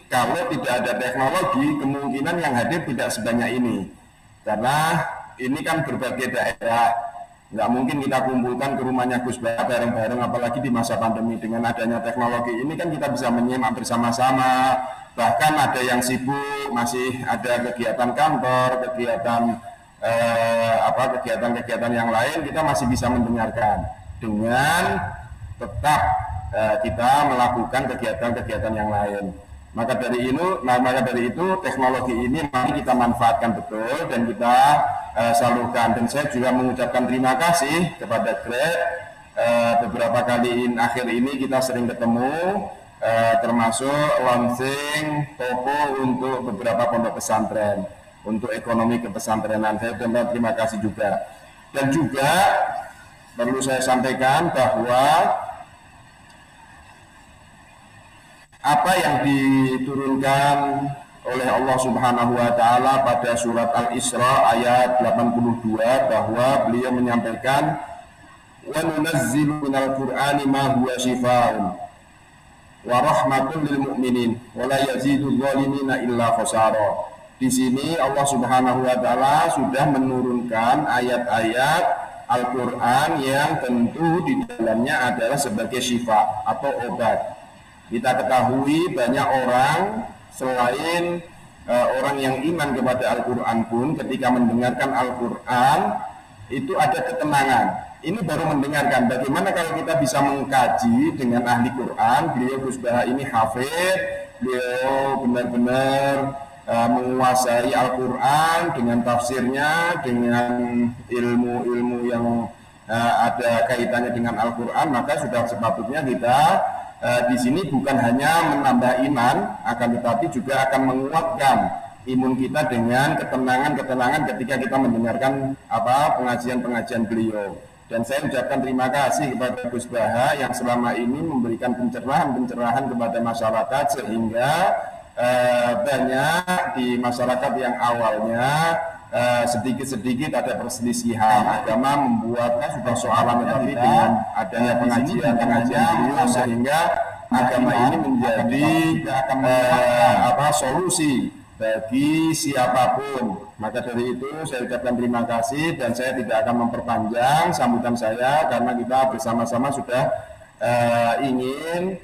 kalau tidak ada teknologi, kemungkinan yang hadir tidak sebanyak ini. Karena ini kan berbagai daerah, nggak mungkin kita kumpulkan ke rumahnya Gus Bah bareng-bareng, apalagi di masa pandemi. Dengan adanya teknologi ini kan kita bisa menyimak bersama-sama, bahkan ada yang sibuk, masih ada kegiatan kantor, kegiatan-kegiatan yang lain, kita masih bisa mendengarkan dengan tetap kita melakukan kegiatan-kegiatan yang lain. Maka dari itu teknologi ini mari kita manfaatkan betul dan kita salurkan. Dan saya juga mengucapkan terima kasih kepada Grab. Beberapa kali akhir ini kita sering ketemu, termasuk launching toko untuk beberapa pondok pesantren, untuk ekonomi kepesantrenan. Saya terima kasih juga. Dan juga perlu saya sampaikan bahwa apa yang diturunkan oleh Allah Subhanahu wa taala pada surat Al-Isra ayat 82, bahwa beliau menyampaikan wa nunazzilu minal qur'ani ma huwa shifaa'un wa rahmatun lil mu'minin wa la yazidul zalimina illa khasara. Di sini Allah Subhanahu wa taala sudah menurunkan ayat-ayat Al-Qur'an yang tentu di dalamnya adalah sebagai syifa atau obat. Kita ketahui banyak orang selain orang yang iman kepada Al-Quran pun ketika mendengarkan Al-Quran itu ada ketenangan. Ini baru mendengarkan. Bagaimana kalau kita bisa mengkaji dengan ahli Quran? Beliau Gus Bah ini hafid, beliau benar-benar menguasai Al-Quran dengan tafsirnya, dengan ilmu-ilmu yang ada kaitannya dengan Al-Quran, maka sudah sepatutnya kita di sini bukan hanya menambah iman, akan tetapi juga akan menguatkan imun kita dengan ketenangan ketika kita mendengarkan pengajian-pengajian beliau. Dan saya ucapkan terima kasih kepada Gus Bah yang selama ini memberikan pencerahan kepada masyarakat, sehingga banyak di masyarakat yang awalnya sedikit-sedikit ada perselisihan agama, membuatnya sudah soalan, tetapi dengan adanya pengajian beliau sehingga agama ini menjadi solusi bagi siapapun. Maka dari itu saya ucapkan terima kasih dan saya tidak akan memperpanjang sambutan saya karena kita bersama-sama sudah ingin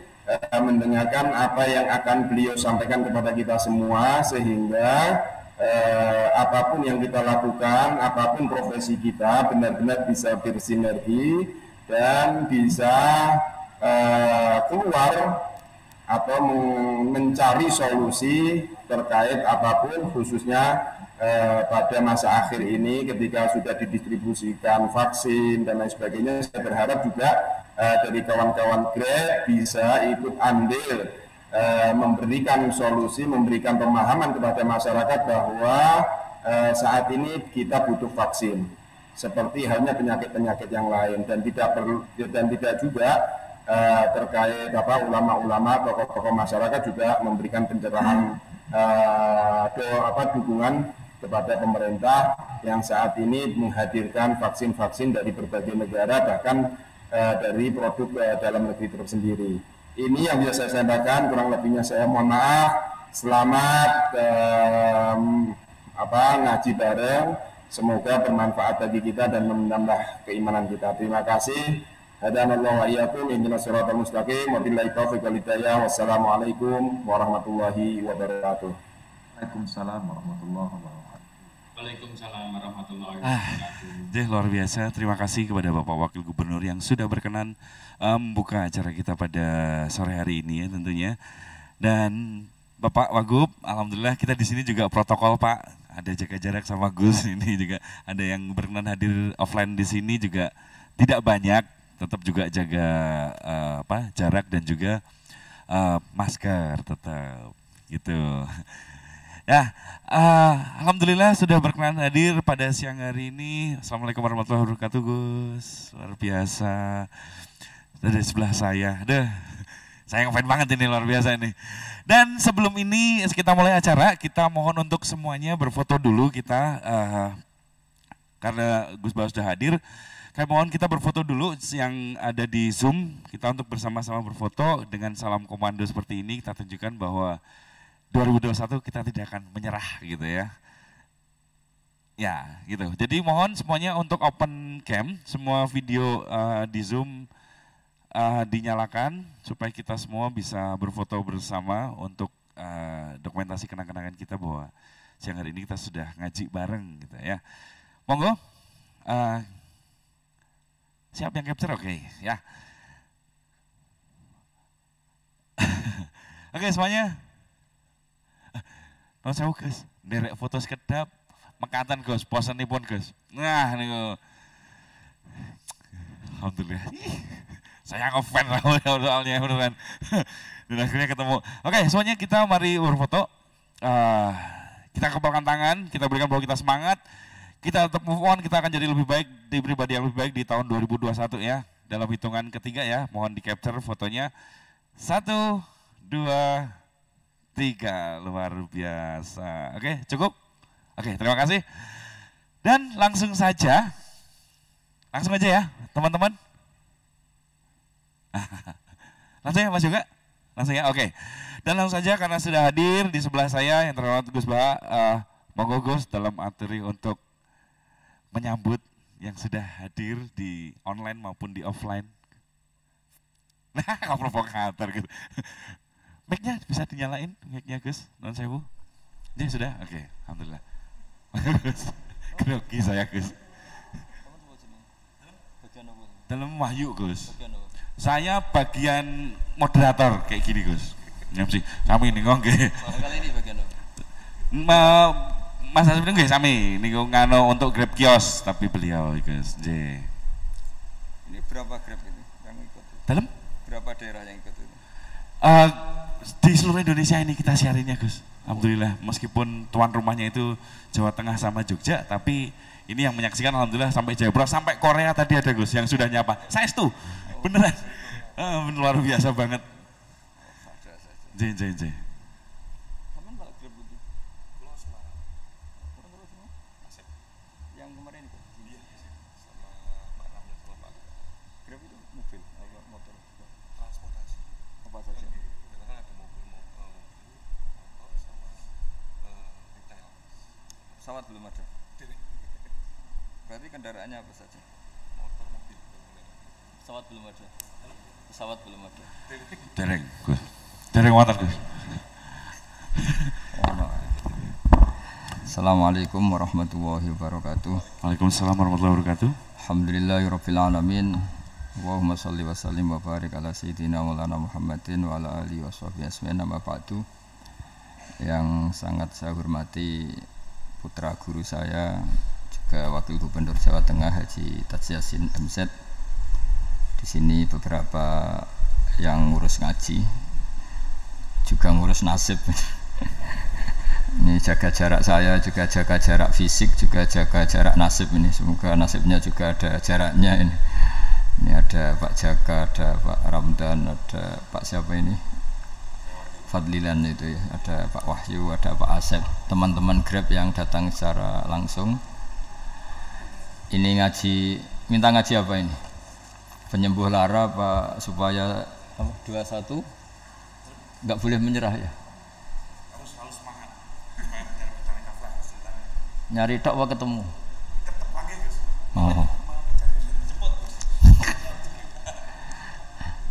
mendengarkan apa yang akan beliau sampaikan kepada kita semua, sehingga apapun yang kita lakukan, apapun profesi kita, benar-benar bisa bersinergi dan bisa keluar atau mencari solusi terkait apapun, khususnya pada masa akhir ini ketika sudah didistribusikan vaksin dan lain sebagainya. Saya berharap juga dari kawan-kawan Grab bisa ikut andil memberikan solusi, memberikan pemahaman kepada masyarakat bahwa saat ini kita butuh vaksin seperti halnya penyakit-penyakit yang lain, dan tidak juga terkait ulama-ulama, tokoh-tokoh masyarakat juga memberikan pencerahan dukungan kepada pemerintah yang saat ini menghadirkan vaksin-vaksin dari berbagai negara, bahkan dari produk dalam negeri tersendiri. Ini yang bisa saya sampaikan, kurang lebihnya saya mohon maaf. Selamat ngaji bareng, semoga bermanfaat bagi kita dan menambah keimanan kita. Terima kasih. Hadanallahu wa iyyakum ihdinas siratal mustaqim wa billahi taufiq wal hidayah. Wassalamualaikum warahmatullahi wabarakatuh. Waalaikumsalam warahmatullahi wabarakatuh. Waalaikumsalam warahmatullahi wabarakatuh. Luar biasa, terima kasih kepada Bapak Wakil Gubernur yang sudah berkenan membuka acara kita pada sore hari ini ya tentunya. Dan Bapak Wagub, alhamdulillah kita di sini juga protokol Pak, ada jaga jarak sama Gus, ini juga ada yang berkenan hadir offline di sini juga tidak banyak, tetap juga jaga jarak dan juga masker tetap gitu. Ya, alhamdulillah sudah berkenan hadir pada siang hari ini. Assalamualaikum warahmatullahi wabarakatuh Gus, luar biasa. Dari sebelah saya, saya ngefans banget ini, luar biasa ini. Dan sebelum ini kita mulai acara, kita mohon untuk semuanya berfoto dulu kita, karena Gus Bah sudah hadir. Kami mohon kita berfoto dulu yang ada di Zoom, kita untuk bersama-sama berfoto dengan salam komando seperti ini, kita tunjukkan bahwa 2021 kita tidak akan menyerah gitu ya. Ya gitu, jadi mohon semuanya untuk open cam, semua video di Zoom dinyalakan supaya kita semua bisa berfoto bersama untuk dokumentasi kenang-kenangan kita bahwa siang hari ini kita sudah ngaji bareng gitu ya. Monggo, siap yang capture? Oke, ya. Oke semuanya, non sewu Gus, derek foto sekedap, mekatan Gus, posen pun Gus. Nah niku, alhamdulillah, saya ngefans soalnya beneran. Dan akhirnya ketemu. Oke semuanya kita mari berfoto. Kita kepalkan tangan, kita berikan bahwa kita semangat. Kita tetap move on, kita akan jadi lebih baik, di pribadi yang lebih baik di tahun 2021 ya. Dalam hitungan ketiga ya, mohon di capture fotonya. 1, 2, 3, luar biasa. Oke, cukup? Oke, terima kasih. Dan langsung aja ya teman-teman. Langsung ya Mas Yoga? Langsung ya, oke. Dan langsung saja karena sudah hadir di sebelah saya yang terhormat Gus Baha, monggo Gus dalam materi untuk menyambut yang sudah hadir di online maupun di offline. Nah, nggak provokator gitu. Mic-nya bisa dinyalain, mic-nya Gus, non sewu. Ya sudah, oke, alhamdulillah. Gus, grogi saya Gus. Dalam wahyu Gus. Saya bagian moderator kayak gini Gus. MC, sami niku nggih. Kali ini bagian apa? Mas Hasbi nggih sami niku ngano untuk Grab kios tapi beliau Gus. Nggih. Ini berapa Grab ini yang ikut? Dalam? Berapa daerah yang ikut itu? Di seluruh Indonesia ini kita siarinnya Gus. Alhamdulillah, meskipun tuan rumahnya itu Jawa Tengah sama Jogja, tapi ini yang menyaksikan alhamdulillah sampai Jayapura, sampai Korea tadi ada Gus yang sudah nyapa. Saya itu beneran, luar biasa banget. J. Kapan Pak Grab itu? Pulau Semarang. Pulau Semarang? Nasib. Yang kemarin itu? Iya, sama Pak Ramil sama Pak. Grab itu mobil atau motor? Transportasi. Apa saja? Kadang-kadang ada mobil, motor sama retail. Pesawat belum ada? Berarti kendaraannya apa saja? Motor, mobil, pesawat belum ada? Pesawat belum ada? Dereng Gus. Dereng wonten Gus. Assalamualaikum warahmatullahi wabarakatuh. Waalaikumsalam warahmatullahi wabarakatuh. Alhamdulillahirabbil alamin. Allahumma shalli wa sallim wa barik ala sayyidina Maulana Muhammadin wa ala alihi washabihi ajmain. Amma ba'du. Yang sangat saya hormati putra guru saya, juga Wakil Gubernur Jawa Tengah Haji Taj Yassin MZ. Di sini beberapa yang ngurus ngaji, juga ngurus nasib. Ini jaga jarak saya, juga jaga jarak fisik, juga jaga jarak nasib ini. Semoga nasibnya juga ada jaraknya ini. Ini ada Pak Jaka, ada Pak Ramdan, ada Pak siapa ini? Fadlilan itu ya, ada Pak Wahyu, ada Pak Asep, teman-teman Grab yang datang secara langsung. Ini ngaji, minta ngaji apa ini? Penyembuh lara Pak, supaya 21 nggak boleh menyerah ya. Harus semangat. Mencari nafkah kesulitannya. Nyari tok apa ketemu? Ketemu lagi Gus. Oh.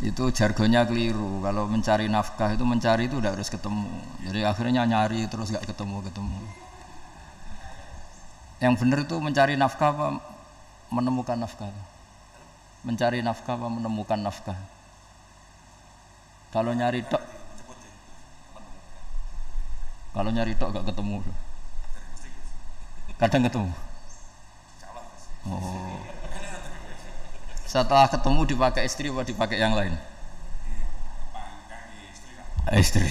Itu jargonnya keliru. Kalau mencari nafkah itu mencari itu udah harus ketemu. Jadi akhirnya nyari terus nggak ketemu. Yang benar itu mencari nafkah apa menemukan nafkah? Mencari nafkah apa menemukan nafkah? Kalau nyari tok gak ketemu. Kadang ketemu. Oh. Setelah ketemu dipakai istri atau dipakai yang lain? Istri.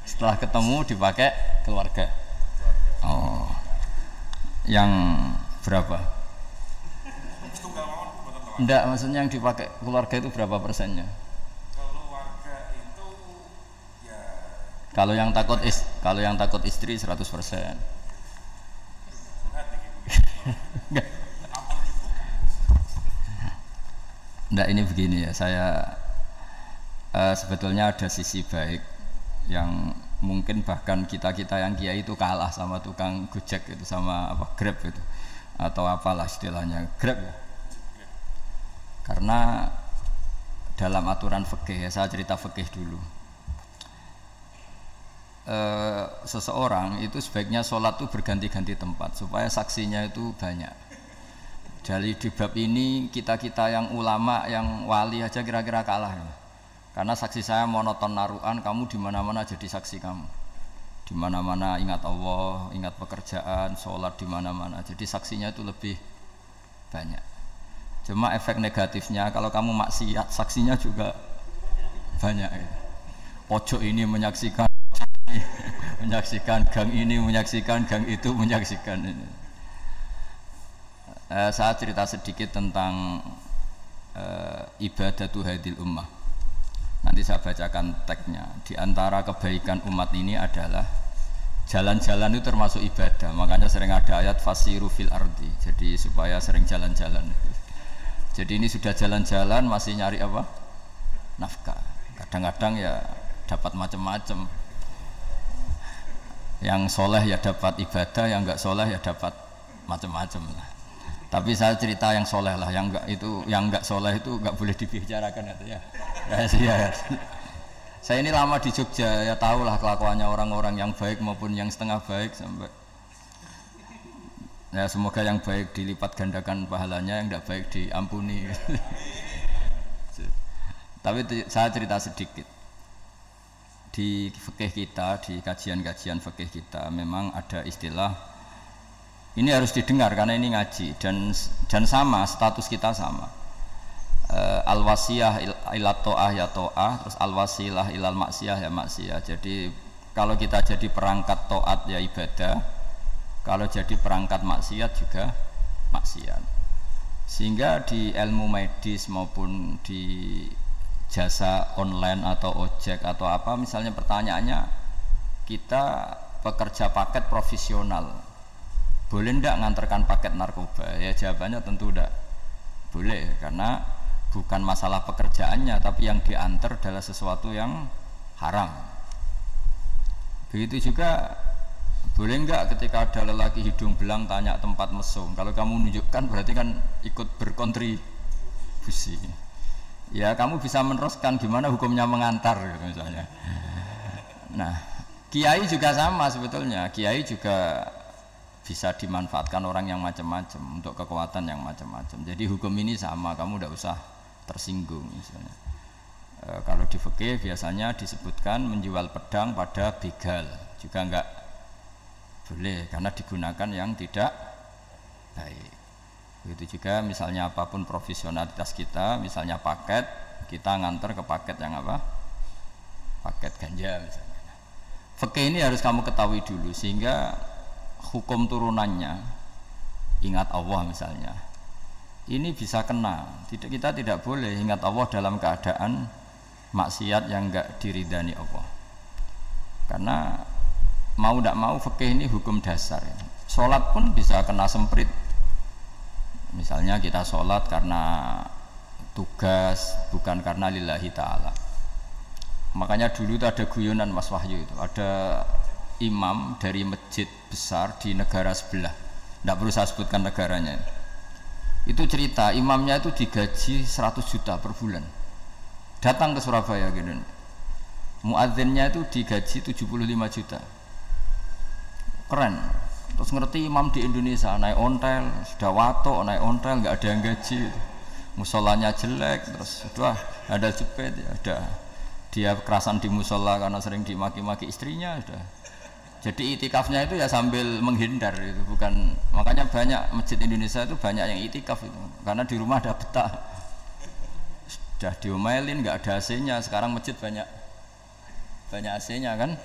Setelah ketemu dipakai keluarga. Oh. Yang berapa? Enggak, maksudnya yang dipakai keluarga itu berapa persennya? Keluarga itu ya. Kalau yang takut istri 100%. Enggak, ini begini ya, saya sebetulnya ada sisi baik yang mungkin bahkan kita yang kiai itu kalah sama tukang Gojek itu, sama apa Grab itu atau apalah istilahnya Grab ya. Karena dalam aturan fikih, saya cerita fikih dulu. Seseorang itu sebaiknya sholat itu berganti-ganti tempat supaya saksinya itu banyak. Dari di bab ini kita yang ulama, yang wali aja kira-kira kalah ya. Karena saksi saya monoton naruhan, kamu di mana-mana jadi saksi kamu. Di mana-mana ingat Allah, ingat pekerjaan, sholat di mana-mana. Jadi saksinya itu lebih banyak. Cuma efek negatifnya kalau kamu maksiat, saksinya juga banyak ya. Pojok ini menyaksikan menyaksikan gang ini, menyaksikan gang itu, menyaksikan ini. Saya cerita sedikit tentang ibadatu hadil ummah. Nanti saya bacakan teksnya. Di antara kebaikan umat ini adalah jalan-jalan itu termasuk ibadah. Makanya sering ada ayat fasiru fil ardi. Jadi supaya sering jalan-jalan. Jadi ini sudah jalan-jalan masih nyari apa? Nafkah. Kadang-kadang ya dapat macam-macam. Yang soleh ya dapat ibadah, yang enggak soleh ya dapat macam-macam lah. Tapi saya cerita yang soleh lah, yang enggak soleh itu enggak boleh dibicarakan ya. Rahasia. Saya ini lama di Jogja, ya tahulah kelakuannya orang-orang yang baik maupun yang setengah baik sampai. Ya semoga yang baik dilipat gandakan pahalanya, yang enggak baik diampuni. Tapi saya cerita sedikit. Di fikih kita, di kajian-kajian fikih kita memang ada istilah ini harus didengar karena ini ngaji dan sama status kita sama. Al-wasiyah ila ta'ah ya ta'ah, terus al-wasilah ilal maksiyah ya maksiyah. Jadi kalau kita jadi perangkat taat ya ibadah, kalau jadi perangkat maksiat juga maksiat. Sehingga di ilmu medis maupun di jasa online atau ojek atau apa, misalnya pertanyaannya kita pekerja paket profesional boleh ndak ngantarkan paket narkoba? Ya jawabannya tentu ndak boleh, karena bukan masalah pekerjaannya tapi yang diantar adalah sesuatu yang haram. Begitu juga boleh nggak ketika ada lelaki hidung belang tanya tempat mesum, kalau kamu menunjukkan berarti kan ikut berkontribusi. Ya kamu bisa meneruskan gimana hukumnya mengantar gitu misalnya. Nah kiai juga sama sebetulnya, kiai juga bisa dimanfaatkan orang yang macam-macam untuk kekuatan yang macam-macam. Jadi hukum ini sama, kamu tidak usah tersinggung misalnya. Kalau di fikih biasanya disebutkan menjual pedang pada begal juga enggak boleh karena digunakan yang tidak baik. Begitu juga misalnya apapun profesionalitas kita, misalnya paket, kita nganter ke paket yang apa? Paket ganja misalnya. Fikih ini harus kamu ketahui dulu sehingga hukum turunannya, ingat Allah misalnya, ini bisa kena. Kita tidak boleh ingat Allah dalam keadaan maksiat yang enggak diridani Allah. Karena mau tidak mau fikih ini hukum dasar. Sholat pun bisa kena semprit. Misalnya kita sholat karena tugas, bukan karena lillahi ta'ala. Makanya dulu itu ada guyonan Mas Wahyu itu, ada imam dari masjid besar di negara sebelah, tidak perlu saya sebutkan negaranya. Itu cerita imamnya itu digaji 100 juta per bulan, datang ke Surabaya gitu. Muadzinnya itu digaji 75 juta, keren. Terus ngerti imam di Indonesia naik ontel, sudah watok naik ontel, nggak ada yang gaji, musolanya jelek, terus sudah ada jepit, ya ada dia kerasan di musola karena sering dimaki-maki istrinya, sudah. Jadi itikafnya itu ya sambil menghindar itu, bukan. Makanya banyak masjid Indonesia itu banyak yang itikaf itu, karena di rumah ada betah, sudah diomelin nggak ada AC-nya. Sekarang masjid banyak AC-nya kan.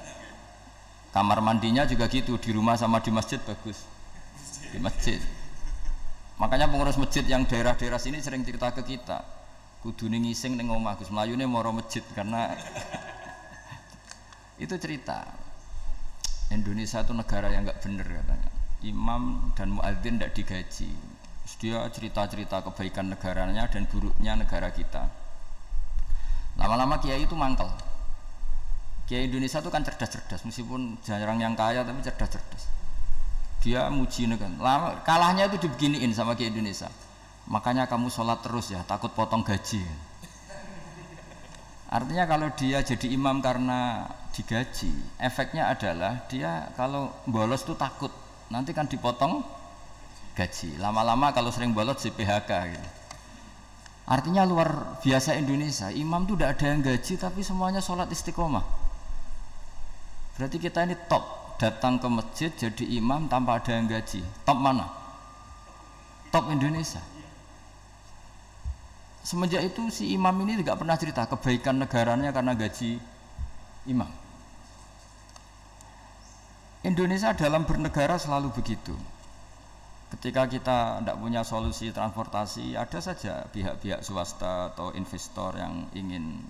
Kamar mandinya juga gitu, di rumah sama di masjid bagus. Di masjid. Makanya pengurus masjid yang daerah-daerah sini sering cerita ke kita, kudune ngising ning omah Gus, mlayune moro masjid karena itu cerita. Indonesia itu negara yang enggak bener katanya. Imam dan muadzin tidak digaji. Terus dia cerita-cerita kebaikan negaranya dan buruknya negara kita. Lama-lama kiai itu mangkel. Kiai Indonesia itu kan cerdas-cerdas, meskipun jarang yang kaya tapi cerdas-cerdas. Dia muji negara. Kalahnya itu dibeginiin sama kiai Indonesia. Makanya kamu sholat terus ya, takut potong gaji. Artinya kalau dia jadi imam karena digaji, efeknya adalah dia kalau bolos tuh takut nanti kan dipotong gaji. Lama-lama kalau sering bolos di PHK gitu. Artinya luar biasa Indonesia, imam tuh tidak ada yang gaji tapi semuanya sholat istiqomah. Berarti kita ini top, datang ke masjid jadi imam tanpa ada yang gaji. Top mana? Top Indonesia. Semenjak itu si imam ini tidak pernah cerita kebaikan negaranya karena gaji imam. Indonesia dalam bernegara selalu begitu. Ketika kita tidak punya solusi transportasi, ada saja pihak-pihak swasta atau investor yang ingin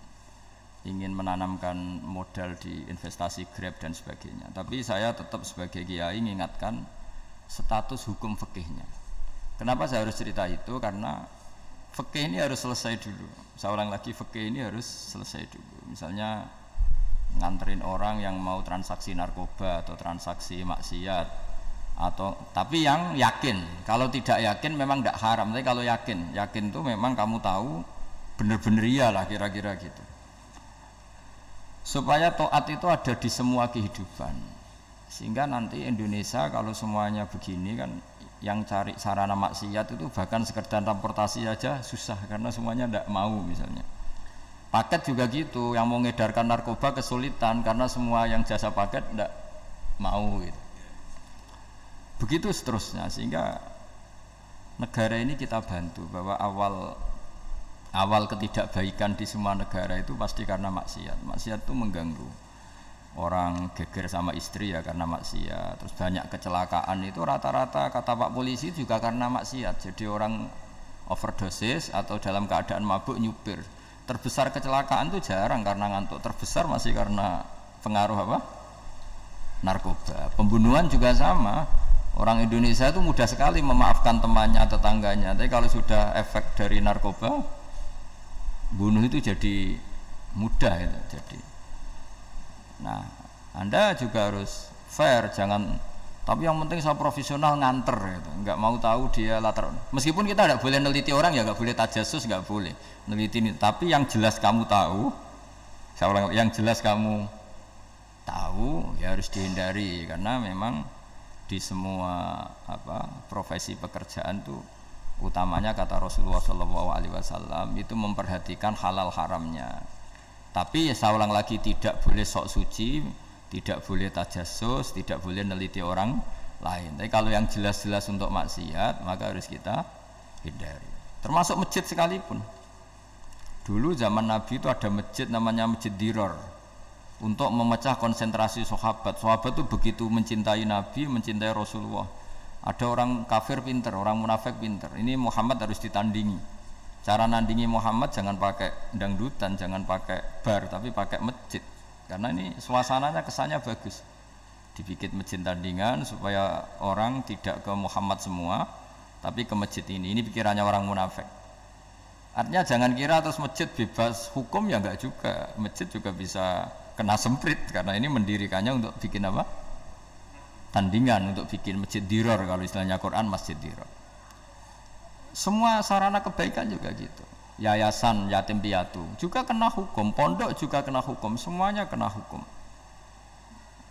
menanamkan modal di investasi Grab dan sebagainya. Tapi saya tetap sebagai kiai mengingatkan status hukum fikihnya. Kenapa saya harus cerita itu? Karena fikih ini harus selesai dulu. Saya ulang lagi, fikih ini harus selesai dulu. Misalnya nganterin orang yang mau transaksi narkoba atau transaksi maksiat, atau tapi yang yakin. Kalau tidak yakin memang tidak haram. Tapi kalau yakin itu memang kamu tahu benar-benar iyalah kira-kira gitu. Supaya taat itu ada di semua kehidupan. Sehingga nanti Indonesia kalau semuanya begini kan, yang cari sarana maksiat itu bahkan sekedar transportasi aja susah karena semuanya tidak mau. Misalnya paket juga gitu, yang mau ngedarkan narkoba kesulitan karena semua yang jasa paket tidak mau gitu. Begitu seterusnya, sehingga negara ini kita bantu bahwa awal ketidakbaikan di semua negara itu pasti karena maksiat. Maksiat itu mengganggu. Orang geger sama istri ya karena maksiat. Terus banyak kecelakaan itu rata-rata kata Pak polisi juga karena maksiat. Jadi orang overdosis atau dalam keadaan mabuk nyupir. Terbesar kecelakaan itu jarang karena ngantuk. Terbesar masih karena pengaruh apa? Narkoba. Pembunuhan juga sama. Orang Indonesia itu mudah sekali memaafkan temannya, tetangganya. Tapi kalau sudah efek dari narkoba, bunuh itu jadi mudah itu jadi. Nah, Anda juga harus fair, jangan. Tapi yang penting saya profesional nganter, gitu. Nggak mau tahu dia latar. Meskipun kita tidak boleh neliti orang ya, nggak boleh tajasus, nggak boleh neliti ini. Tapi yang jelas kamu tahu, saya ulang, yang jelas kamu tahu ya harus dihindari karena memang di semua profesi pekerjaan tuh utamanya kata Rasulullah SAW itu memperhatikan halal haramnya. Tapi ya saya ulang lagi, tidak boleh sok suci, tidak boleh tajasus, tidak boleh neliti orang lain. Tapi kalau yang jelas-jelas untuk maksiat maka harus kita hindari. Termasuk masjid sekalipun. Dulu zaman Nabi itu ada masjid namanya Masjid Diror untuk memecah konsentrasi sahabat. Sahabat itu begitu mencintai Nabi, mencintai Rasulullah. Ada orang kafir pinter, orang munafik pinter. Ini Muhammad harus ditandingi. Cara nandingi Muhammad jangan pakai dangdutan, jangan pakai bar, tapi pakai masjid. Karena ini suasananya kesannya bagus. Dibikin masjid tandingan supaya orang tidak ke Muhammad semua, tapi ke masjid ini. Ini pikirannya orang munafik. Artinya jangan kira terus masjid bebas hukum, ya enggak juga. Masjid juga bisa kena semprit karena ini mendirikannya untuk bikin apa? Tandingan, untuk bikin masjid diror, kalau istilahnya Quran masjid diror. Semua sarana kebaikan juga gitu. Yayasan yatim piatu juga kena hukum, pondok juga kena hukum, semuanya kena hukum.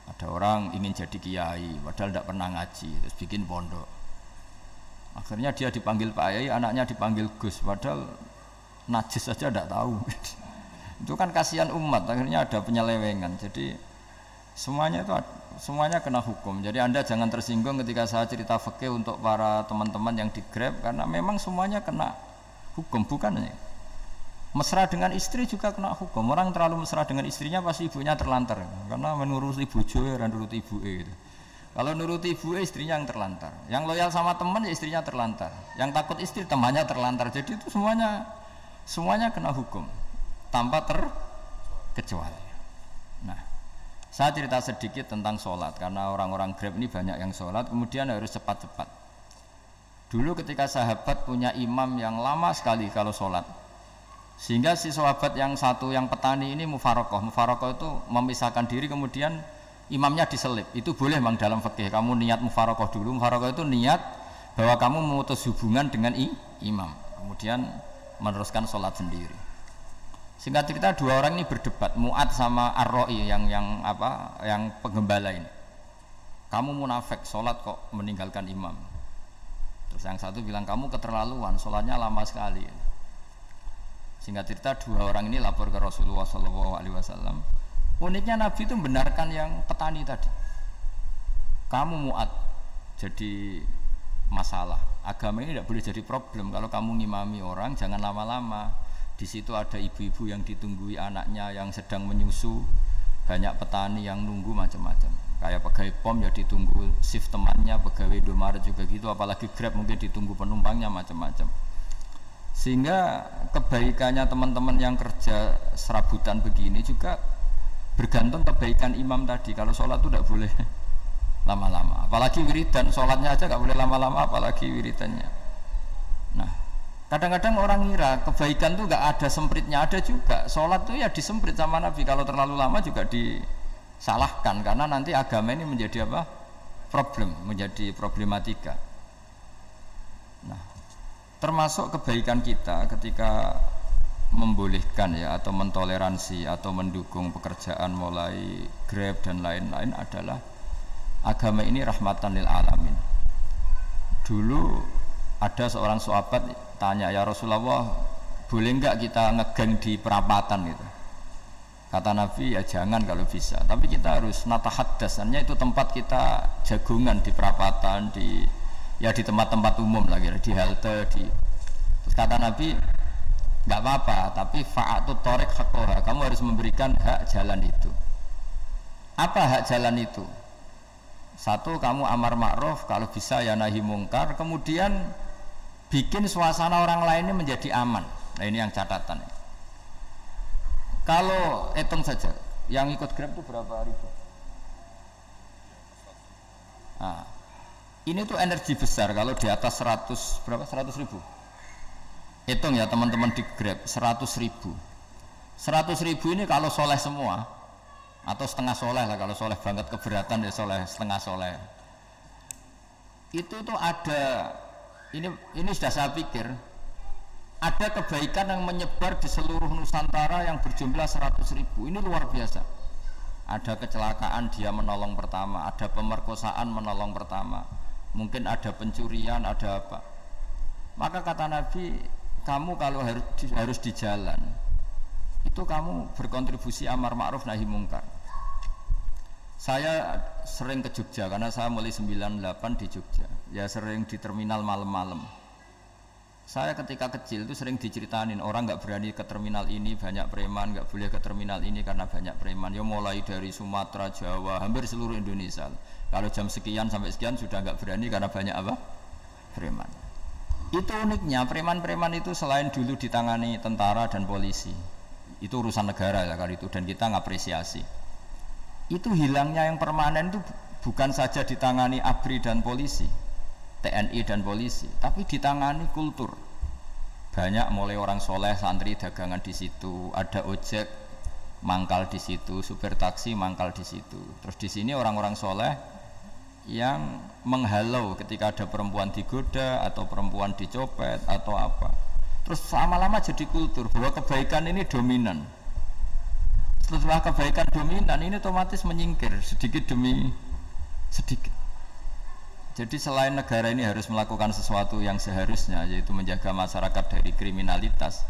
Ada orang ingin jadi kiai padahal tidak pernah ngaji, terus bikin pondok. Akhirnya dia dipanggil Pak Yai, anaknya dipanggil Gus, padahal najis saja tidak tahu. Itu kan kasihan umat, akhirnya ada penyelewengan. Jadi semuanya kena hukum. Jadi Anda jangan tersinggung ketika saya cerita fikih untuk para teman-teman yang di Grab, karena memang semuanya kena hukum, bukan ya. Mesra dengan istri juga kena hukum. Orang terlalu mesra dengan istrinya pasti ibunya terlantar, karena menuruti bojo dan nuruti ibuke gitu. Kalau nuruti ibuke istrinya yang terlantar. Yang loyal sama teman ya istrinya terlantar. Yang takut istri temannya terlantar. Jadi itu semuanya kena hukum tanpa terkecuali. Nah, saya cerita sedikit tentang sholat karena orang-orang Grab ini banyak yang sholat, kemudian harus cepat-cepat. Dulu ketika sahabat punya imam yang lama sekali kalau sholat, Sehingga si sahabat yang satu yang petani ini mufarokoh itu memisahkan diri, kemudian imamnya diselip. Itu boleh memang dalam fikih. Kamu niat mufarokoh dulu. Mufarokoh itu niat bahwa kamu memutus hubungan dengan imam, kemudian meneruskan sholat sendiri. Singkat cerita, dua orang ini berdebat, Mu'ad sama Ar-Ra'i yang penggembala ini. Kamu munafik, sholat kok meninggalkan imam. Terus yang satu bilang, kamu keterlaluan, sholatnya lama sekali. Singkat cerita, dua orang ini lapor ke Rasulullah SAW. Uniknya Nabi itu membenarkan yang petani tadi. Kamu Mu'ad jadi masalah. Agama ini tidak boleh jadi problem. Kalau kamu ngimami orang, jangan lama-lama. Di situ ada ibu-ibu yang ditunggui anaknya yang sedang menyusu, banyak petani yang nunggu macam-macam. Kayak pegawai POM ya ditunggu shift temannya, pegawai Indomaret juga gitu, apalagi Grab mungkin ditunggu penumpangnya macam-macam. Sehingga kebaikannya teman-teman yang kerja serabutan begini juga bergantung kebaikan imam tadi. Kalau sholat itu tidak boleh lama-lama, apalagi wiridan, sholatnya aja nggak boleh lama-lama, apalagi wiridannya. Nah, kadang-kadang orang ngira kebaikan tuh nggak ada sempritnya, ada juga. Sholat tuh ya disemprit sama Nabi, kalau terlalu lama juga disalahkan, karena nanti agama ini menjadi apa? Menjadi problematika. Nah, termasuk kebaikan kita ketika membolehkan ya atau mentoleransi atau mendukung pekerjaan mulai Grab dan lain-lain adalah agama ini rahmatan lil alamin. Dulu ada seorang sahabat tanya, ya Rasulullah, boleh enggak kita ngegeng di perapatan gitu? Kata Nabi, ya jangan kalau bisa, tapi kita harus natahaddas, itu tempat kita jagungan di perapatan, di tempat-tempat umum lagi, di halte, Terus kata Nabi, enggak apa-apa, tapi fa'atu thoriq haqqaha, kamu harus memberikan hak jalan itu. Apa hak jalan itu? Satu, kamu amar ma'ruf, kalau bisa ya nahi mungkar, kemudian bikin suasana orang lainnya menjadi aman. Nah ini yang catatan. Kalau hitung saja, yang ikut Grab itu berapa ribu? Nah, ini tuh energi besar kalau di atas 100 ribu. Hitung ya teman-teman di Grab, 100 ribu. 100 ribu ini kalau soleh semua, atau setengah soleh lah, kalau soleh banget keberatan ya soleh setengah soleh. Itu tuh ada, ini sudah saya pikir, ada kebaikan yang menyebar di seluruh Nusantara yang berjumlah 100 ribu. Ini luar biasa. Ada kecelakaan dia menolong pertama, ada pemerkosaan menolong pertama, mungkin ada pencurian, ada apa. Maka kata Nabi, kamu kalau harus di jalan, itu kamu berkontribusi amar ma'ruf nahi mungkar. Saya sering ke Jogja karena saya mulai 98 di Jogja. Ya sering di terminal malam-malam. Saya ketika kecil itu sering diceritain orang nggak berani ke terminal ini banyak preman, nggak boleh ke terminal ini karena banyak preman. Ya mulai dari Sumatera, Jawa, hampir seluruh Indonesia. Kalau jam sekian sampai sekian sudah nggak berani karena banyak apa? Preman. Itu uniknya preman-preman itu selain dulu ditangani tentara dan polisi, itu urusan negara ya kali itu, dan kita ngapresiasi. Itu hilangnya yang permanen itu bukan saja ditangani ABRI dan polisi, TNI dan polisi, tapi ditangani kultur. Banyak mulai orang soleh, santri dagangan di situ, ada ojek mangkal di situ, supir taksi mangkal di situ. Terus di sini orang-orang soleh yang menghalau ketika ada perempuan digoda atau perempuan dicopet atau apa. Terus lama-lama jadi kultur bahwa kebaikan ini dominan. Setelah kebaikan dominan ini otomatis menyingkir sedikit demi sedikit. Jadi selain negara ini harus melakukan sesuatu yang seharusnya, yaitu menjaga masyarakat dari kriminalitas,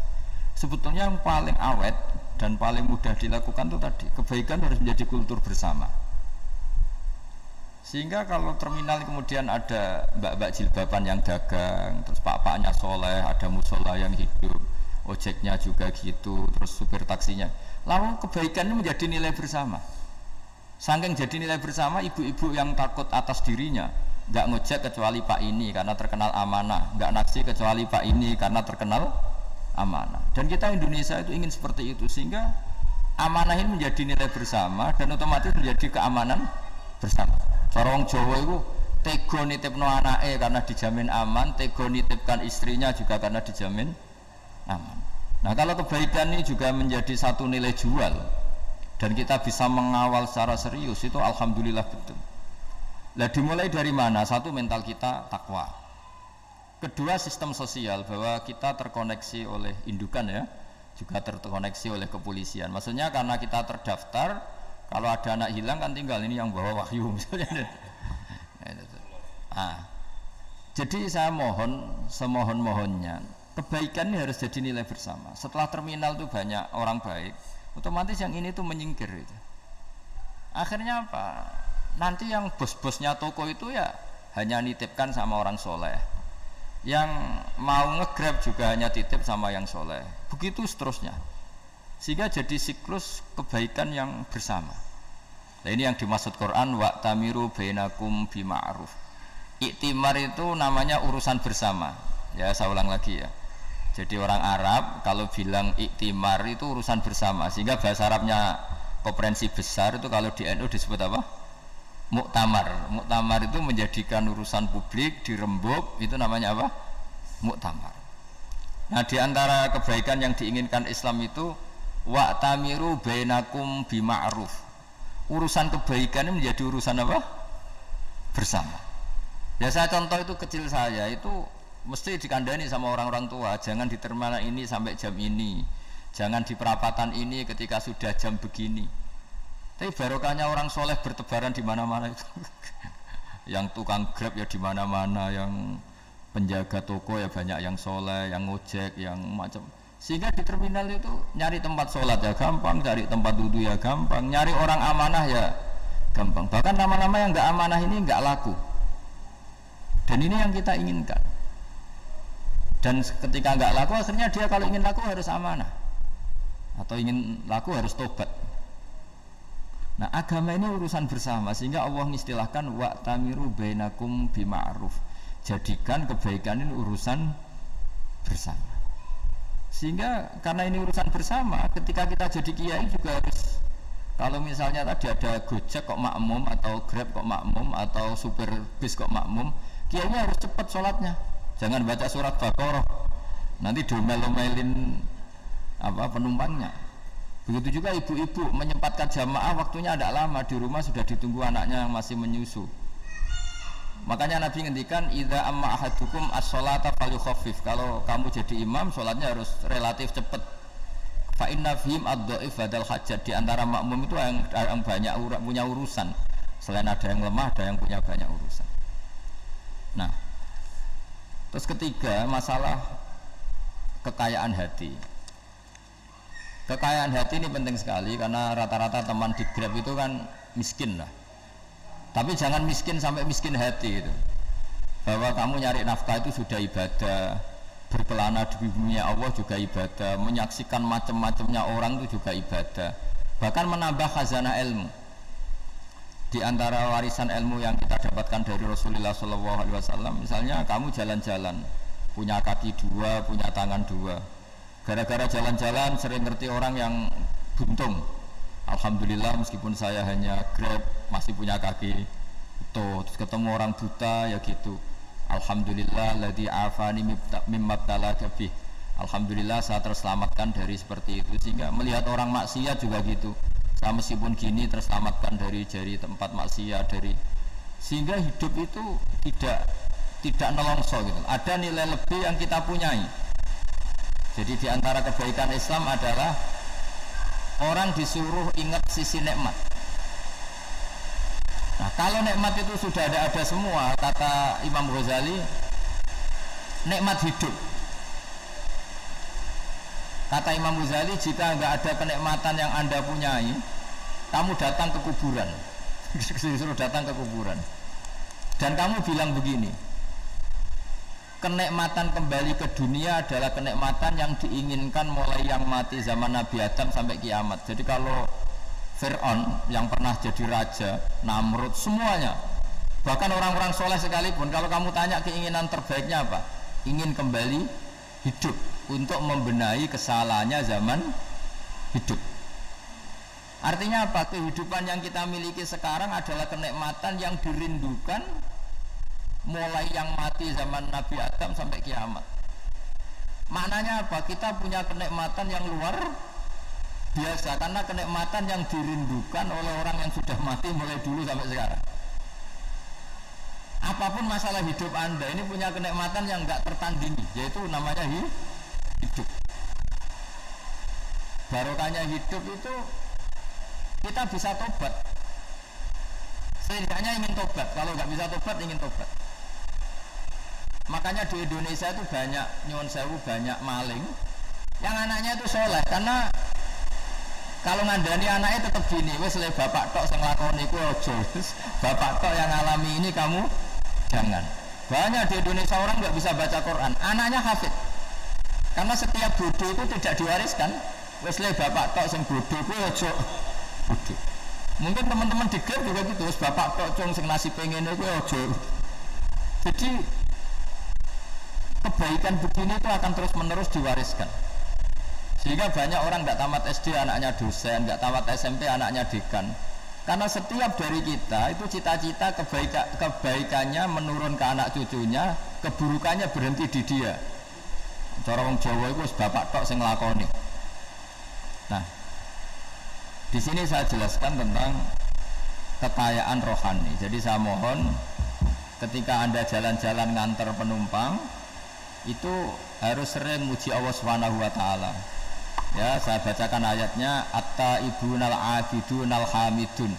sebetulnya yang paling awet dan paling mudah dilakukan itu tadi, kebaikan harus menjadi kultur bersama. Sehingga kalau terminal kemudian ada mbak-mbak jilbaban yang dagang, terus pak-paknya soleh, ada musola yang hidup, ojeknya juga gitu, terus supir taksinya, lalu kebaikan ini menjadi nilai bersama. Saking jadi nilai bersama, ibu-ibu yang takut atas dirinya nggak ngojek kecuali pak ini karena terkenal amanah, nggak naksi kecuali pak ini karena terkenal amanah. Dan kita Indonesia itu ingin seperti itu, sehingga amanah ini menjadi nilai bersama dan otomatis menjadi keamanan bersama. Orang Jawa itu tego nitipno anake karena dijamin aman, tego nitipkan istrinya juga karena dijamin aman. Nah kalau kebaikan ini juga menjadi satu nilai jual dan kita bisa mengawal secara serius, itu alhamdulillah betul. Nah dimulai dari mana? Satu, mental kita takwa. Kedua, sistem sosial, bahwa kita terkoneksi oleh indukan ya, juga terkoneksi oleh kepolisian. Maksudnya karena kita terdaftar, kalau ada anak hilang kan tinggal ini yang bawa wahyu misalnya. Jadi saya mohon, semohon-mohonnya, kebaikan ini harus jadi nilai bersama. Setelah terminal itu banyak orang baik, otomatis yang ini tuh menyingkir itu. Akhirnya apa? Nanti yang bos-bosnya toko itu ya hanya nitipkan sama orang soleh. Yang mau nge-grab juga hanya titip sama yang soleh. Begitu seterusnya. Sehingga jadi siklus kebaikan yang bersama. Nah ini yang dimaksud Quran, wa'tamiru bainakum bima'ruf. Iktimar itu namanya urusan bersama. Ya saya ulang lagi ya. Jadi orang Arab kalau bilang iktimar itu urusan bersama. Sehingga bahasa Arabnya konferensi besar itu kalau di NU disebut apa? Muktamar. Muktamar itu menjadikan urusan publik dirembuk, itu namanya apa? Muktamar. Nah di antara kebaikan yang diinginkan Islam itu wa'tamiru bainakum bima'ruf. Urusan kebaikan ini menjadi urusan apa? Bersama. Ya saya contoh itu kecil saya itu mesti dikandani sama orang-orang tua, jangan di terminal ini sampai jam ini, jangan di perapatan ini ketika sudah jam begini. Tapi barokahnya orang soleh bertebaran di mana-mana itu. Yang tukang grab ya di mana-mana, yang penjaga toko ya banyak yang soleh, yang ngojek, yang macam. Sehingga di terminal itu nyari tempat sholat ya gampang, cari tempat duduk ya gampang, nyari orang amanah ya gampang. Bahkan nama-nama yang nggak amanah ini nggak laku. Dan ini yang kita inginkan. Dan ketika nggak laku, akhirnya dia kalau ingin laku harus amanah, atau ingin laku harus tobat. Nah agama ini urusan bersama, sehingga Allah mengistilahkan wa'tamiru bainakum bima'ruf. Jadikan kebaikan ini urusan bersama. Sehingga karena ini urusan bersama, ketika kita jadi kiai juga harus, kalau misalnya tadi ada Gojek kok makmum, atau Grab kok makmum, atau supir bis kok makmum, kiainya harus cepat sholatnya. Jangan baca surat Baqarah, nanti domel-domelin apa penumpangnya. Begitu juga ibu-ibu menyempatkan jamaah, waktunya tidak lama, di rumah sudah ditunggu anaknya yang masih menyusu. Makanya Nabi ngendikan idza amma ahadukum as-sholata falyukhaffif. Kalau kamu jadi imam, sholatnya harus relatif cepat. Fa inna fihim ad-dhaif badal hajat. Di antara makmum itu yang banyak punya urusan. Selain ada yang lemah, ada yang punya banyak urusan. Nah, terus ketiga, masalah kekayaan hati. Kekayaan hati ini penting sekali karena rata-rata teman di Grab itu kan miskin lah. Tapi jangan miskin sampai miskin hati itu. Bahwa kamu nyari nafkah itu sudah ibadah, berkelana di bumi Allah juga ibadah, menyaksikan macam-macamnya orang itu juga ibadah. Bahkan menambah khazanah ilmu. Di antara warisan ilmu yang kita dapatkan dari Rasulullah SAW, misalnya kamu jalan-jalan, punya kaki dua, punya tangan dua. Gara-gara jalan-jalan sering ngerti orang yang buntung. Alhamdulillah meskipun saya hanya Grab masih punya kaki itu. Terus ketemu orang buta ya gitu. Alhamdulillah ladzi afani mimma talaka bih. Alhamdulillah saya terselamatkan dari seperti itu. Sehingga melihat orang maksiat juga gitu. Saya meskipun gini terselamatkan dari tempat maksiat, dari sehingga hidup itu tidak nelongso gitu. Ada nilai lebih yang kita punyai. Jadi di antara kebaikan Islam adalah orang disuruh ingat sisi nikmat. Nah kalau nikmat itu sudah ada semua, kata Imam Ghazali, nikmat hidup. Kata Imam Ghazali, jika nggak ada kenikmatan yang Anda punyai, kamu datang ke kuburan. Disuruh datang ke kuburan. Dan kamu bilang begini, kenikmatan kembali ke dunia adalah kenikmatan yang diinginkan mulai yang mati zaman Nabi Adam sampai kiamat. Jadi kalau Fir'aun yang pernah jadi raja, Namrud, semuanya, bahkan orang-orang soleh sekalipun, kalau kamu tanya keinginan terbaiknya apa? Ingin kembali hidup untuk membenahi kesalahannya zaman hidup. Artinya apa? Kehidupan yang kita miliki sekarang adalah kenikmatan yang dirindukan mulai yang mati zaman Nabi Adam sampai kiamat. Maknanya apa? Kita punya kenikmatan yang luar biasa karena kenikmatan yang dirindukan oleh orang yang sudah mati mulai dulu sampai sekarang. Apapun masalah hidup Anda ini punya kenikmatan yang enggak tertandingi, yaitu namanya hidup. Barokahnya hidup itu kita bisa tobat. Setidaknya ingin tobat. Kalau nggak bisa tobat, ingin tobat. Makanya di Indonesia itu banyak nyuwun sewu, banyak maling yang anaknya itu soleh. Karena kalau ngandani anaknya tetap gini, wes le bapak tok sing lakoni ku ojo, bapak tok yang alami ini kamu jangan. Banyak di Indonesia orang nggak bisa baca Quran, anaknya hafid. Karena setiap bodoh itu tidak diwariskan. Wes le bapak tok sing bodoh ku ojo bodoh. Mungkin teman-teman di grup juga gitu, wes bapak tok cung sing nasi pengen ku ojo. Jadi kebaikan begini itu akan terus menerus diwariskan. Sehingga banyak orang nggak tamat SD anaknya dosen, nggak tamat SMP anaknya dekan. Karena setiap dari kita itu cita-cita kebaikannya menurun ke anak cucunya, keburukannya berhenti di dia. Cara wong Jawa itu bapak tok sing nglakoni. Nah, di sini saya jelaskan tentang kekayaan rohani. Jadi saya mohon ketika Anda jalan-jalan ngantar penumpang itu harus sering muji Allah Subhanahu wa taala. Ya, saya bacakan ayatnya, at-taibunal abidunal hamidun.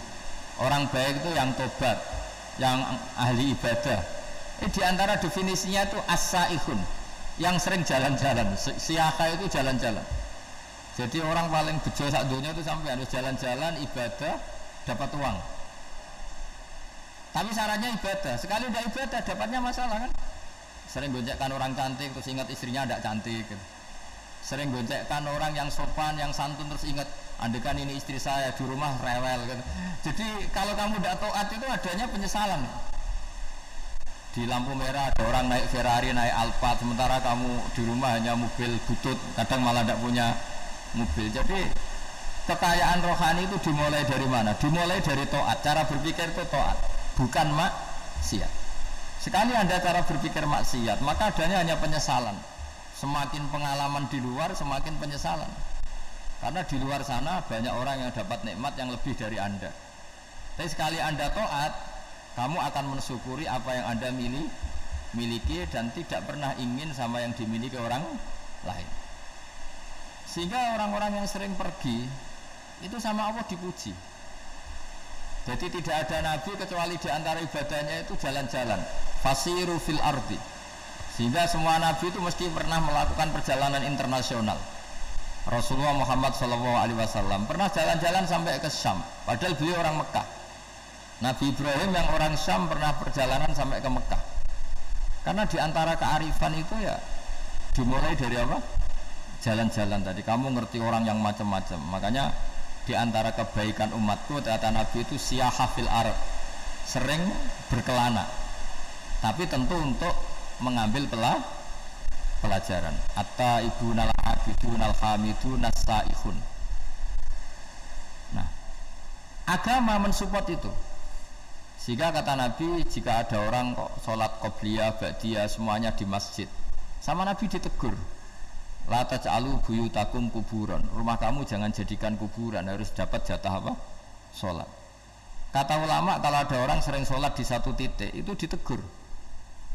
Orang baik itu yang tobat, yang ahli ibadah. Di antara definisinya itu as-saihun, yang sering jalan-jalan. Siyaha itu jalan-jalan. Jadi orang paling bejo sak dunia itu sampai harus jalan-jalan ibadah dapat uang. Tapi syaratnya ibadah. Sekali udah ibadah dapatnya masalah kan? Sering gonjekkan orang cantik terus ingat istrinya tidak cantik. Sering gonjekkan orang yang sopan, yang santun terus ingat andekan ini istri saya di rumah rewel gitu. Jadi kalau kamu tidak taat itu adanya penyesalan. Di lampu merah ada orang naik Ferrari, naik Alphard, sementara kamu di rumah hanya mobil butut, kadang malah tidak punya mobil. Jadi kekayaan rohani itu dimulai dari mana? Dimulai dari taat. Cara berpikir itu taat, bukan maksiat. Sekali Anda cara berpikir maksiat, maka adanya hanya penyesalan. Semakin pengalaman di luar, semakin penyesalan. Karena di luar sana banyak orang yang dapat nikmat yang lebih dari Anda. Tapi sekali Anda taat, kamu akan mensyukuri apa yang Anda miliki dan tidak pernah ingin sama yang dimiliki orang lain. Sehingga orang-orang yang sering pergi itu sama Allah dipuji. Jadi tidak ada nabi kecuali di antara ibadahnya itu jalan-jalan. Fasiru fil ardi. Sehingga semua nabi itu mesti pernah melakukan perjalanan internasional. Rasulullah Muhammad SAW pernah jalan-jalan sampai ke Syam, padahal beliau orang Mekah. Nabi Ibrahim yang orang Syam pernah perjalanan sampai ke Mekah. Karena di antara kearifan itu ya dimulai dari apa? Jalan-jalan tadi. Kamu ngerti orang yang macam-macam. Makanya di antara kebaikan umatku kata Nabi itu siyaha fil ard, sering berkelana. Tapi tentu untuk mengambil pelajaran. At-taibunal abidunal hamidun as-saihun. Nah, agama mensupport itu. Sehingga kata Nabi, jika ada orang kok sholat qobliyah, ba'diyah semuanya di masjid, sama Nabi ditegur, la taj'alu buyutakum kuburan. Rumah kamu jangan jadikan kuburan, harus dapat jatah apa? Sholat. Kata ulama, kalau ada orang sering sholat di satu titik, itu ditegur.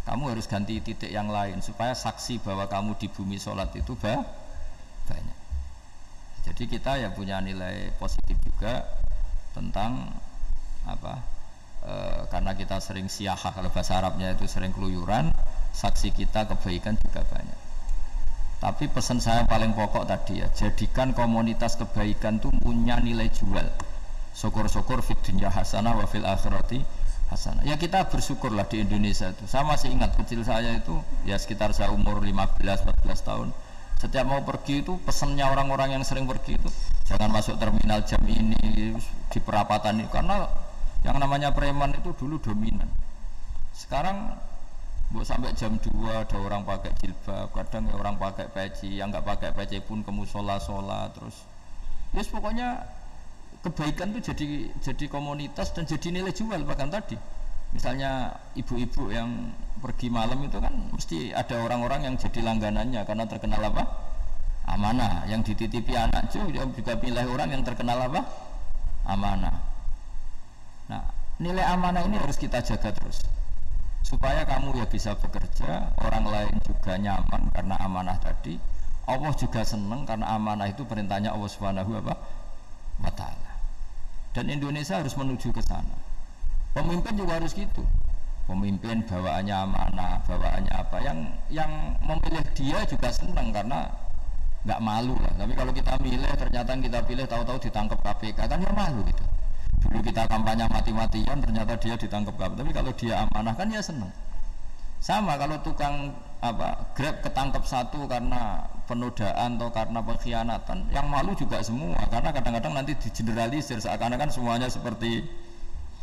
Kamu harus ganti titik yang lain supaya saksi bahwa kamu di bumi sholat itu banyak. Jadi kita ya punya nilai positif juga tentang apa? Karena kita sering siyaha, kalau bahasa Arabnya itu sering keluyuran, saksi kita kebaikan juga banyak. Tapi pesan saya paling pokok tadi ya, jadikan komunitas kebaikan itu punya nilai jual. Syukur-syukur fid dunya hasanah wa fil akhirati hasanah. Ya kita bersyukurlah di Indonesia itu. Saya masih ingat kecil saya itu ya sekitar saya umur 15-14 tahun. Setiap mau pergi itu pesannya orang-orang yang sering pergi itu jangan masuk terminal jam ini di perapatan ini, karena yang namanya preman itu dulu dominan. Sekarang sampai jam 2 ada orang pakai jilbab, kadang ya orang pakai peci, yang nggak pakai peci pun ke musola terus. Yes, pokoknya kebaikan itu jadi komunitas dan jadi nilai jual bahkan tadi. Misalnya ibu-ibu yang pergi malam itu kan mesti ada orang-orang yang jadi langganannya karena terkenal apa? Amanah. Yang dititipi anak juga pilih orang yang terkenal apa? Amanah. Nah, nilai amanah ini harus kita jaga terus supaya kamu ya bisa bekerja, orang lain juga nyaman karena amanah tadi. Allah juga senang karena amanah itu perintahnya Allah Subhanahu wa Ta'ala. Dan Indonesia harus menuju ke sana. Pemimpin juga harus gitu. Pemimpin bawaannya amanah, bawaannya apa, yang memilih dia juga senang karena nggak malu lah. Tapi kalau kita milih ternyata kita pilih tahu-tahu ditangkap KPK kan ya malu gitu. Dulu kita kampanye mati-matian ternyata dia ditangkap KPK. Tapi kalau dia amanah kan ya senang. Sama kalau tukang Grab ketangkap satu karena penodaan atau karena pengkhianatan, yang malu juga semua karena kadang-kadang nanti digeneralisir seakan-akan semuanya seperti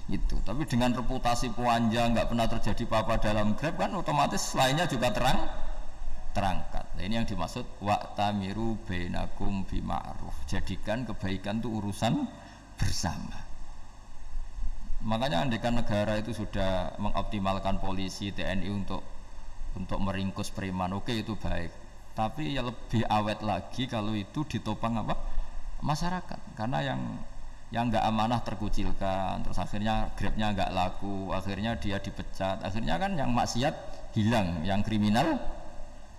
itu. Tapi dengan reputasi panjang nggak pernah terjadi apa-apa dalam Grab kan otomatis lainnya juga terangkat. Nah, ini yang dimaksud wa'tamiru bainakum bima'ruf. Jadikan kebaikan itu urusan bersama. Makanya andaikan negara itu sudah mengoptimalkan polisi, TNI untuk meringkus preman, oke itu baik. Tapi ya lebih awet lagi kalau itu ditopang masyarakat. Karena yang nggak amanah terkucilkan, terus akhirnya Grabnya nggak laku, akhirnya dia dipecat, akhirnya kan yang maksiat hilang, yang kriminal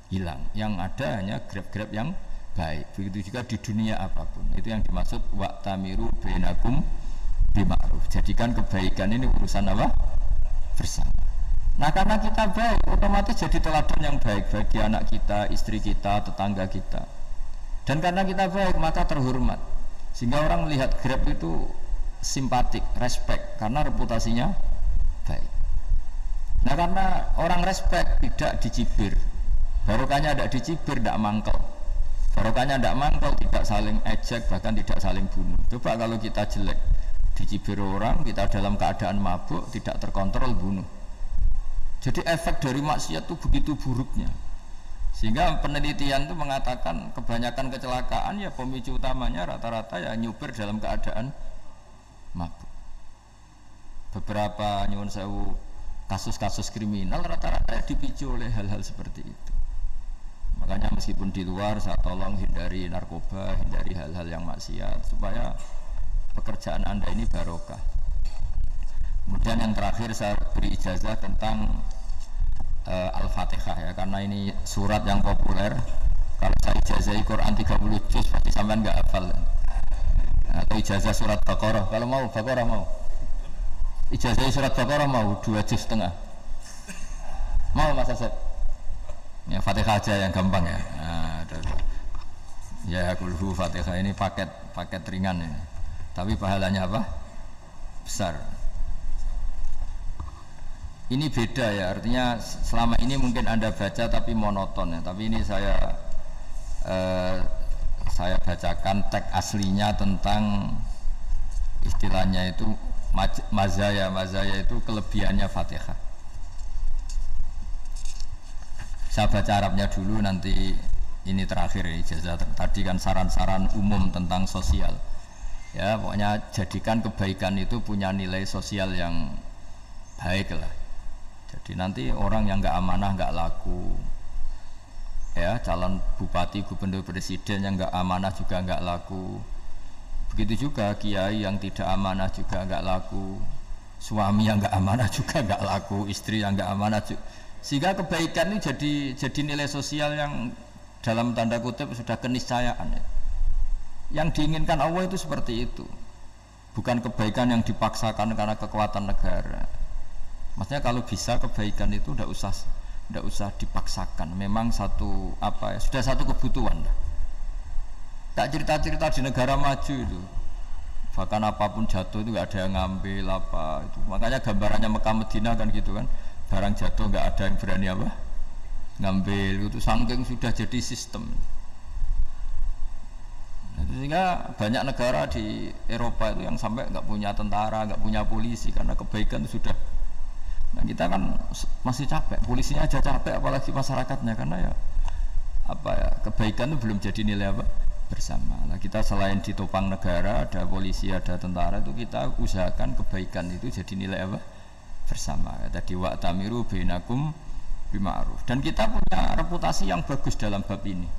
hilang, yang ada hanya Grab yang baik. Begitu juga di dunia apapun. Itu yang dimaksud wa'tamiru bainakum bima'ruf. Jadikan kebaikan ini urusan bersama. Nah karena kita baik, otomatis jadi teladan yang baik bagi anak kita, istri kita, tetangga kita. Dan karena kita baik maka terhormat. Sehingga orang melihat Grab itu simpatik, respect karena reputasinya baik. Nah karena orang respect tidak dicibir, barokahnya tidak dicibir, tidak mangkel. Barokahnya tidak mangkel, tidak saling ejek, bahkan tidak saling bunuh. Coba kalau kita jelek, dicibir orang, kita dalam keadaan mabuk, tidak terkontrol, bunuh. Jadi efek dari maksiat itu begitu buruknya. Sehingga penelitian itu mengatakan kebanyakan kecelakaan ya pemicu utamanya rata-rata ya nyupir dalam keadaan mabuk. Beberapa nyuwun sewu kasus-kasus kriminal rata-rata dipicu oleh hal-hal seperti itu. Makanya meskipun di luar saya tolong hindari narkoba, hindari hal-hal yang maksiat supaya pekerjaan Anda ini barokah. Kemudian yang terakhir saya beri ijazah tentang Al-Fatihah ya, karena ini surat yang populer. Kalau saya ijazahi Quran 30 juz pasti sampean nggak hafal. Atau ijazah surat Baqarah, kalau mau Baqarah mau. Ijazahi surat Baqarah mau 2 juz setengah. Mau Mas Asep? Ya Fatihah aja yang gampang ya. Nah, ya kulhu Fatihah ini paket ringan ini. Tapi pahalanya besar. Ini beda ya, artinya selama ini mungkin Anda baca tapi monoton ya. Tapi ini saya bacakan teks aslinya tentang istilahnya itu mazaya itu kelebihannya Fatihah. Saya baca Arabnya dulu, nanti ini terakhir ya, ijazah tadi kan saran-saran umum tentang sosial. Ya pokoknya jadikan kebaikan itu punya nilai sosial yang baik lah. Jadi nanti orang yang nggak amanah nggak laku, ya calon bupati, gubernur, presiden yang nggak amanah juga nggak laku. Begitu juga kiai yang tidak amanah juga nggak laku, suami yang nggak amanah juga nggak laku, istri yang nggak amanah juga. Sehingga kebaikan ini jadi nilai sosial yang dalam tanda kutip sudah keniscayaan. Yang diinginkan Allah itu seperti itu, bukan kebaikan yang dipaksakan karena kekuatan negara. Maksudnya kalau bisa kebaikan itu tidak usah dipaksakan. Memang sudah satu kebutuhan. Tak cerita-cerita di negara maju itu, bahkan apapun jatuh itu nggak ada yang ngambil itu. Makanya gambarannya Mekah Medina kan gitu kan, barang jatuh nggak ada yang berani ngambil itu, saking sudah jadi sistem. Sehingga banyak negara di Eropa itu yang sampai nggak punya tentara, nggak punya polisi karena kebaikan itu sudah. Nah kita kan masih capek, polisinya aja capek apalagi masyarakatnya, karena kebaikan itu belum jadi nilai bersama. Nah kita selain ditopang negara, ada polisi, ada tentara, itu kita usahakan kebaikan itu jadi nilai bersama. Tadi wa'tamiru bainakum bima'ruf. Dan kita punya reputasi yang bagus dalam bab ini.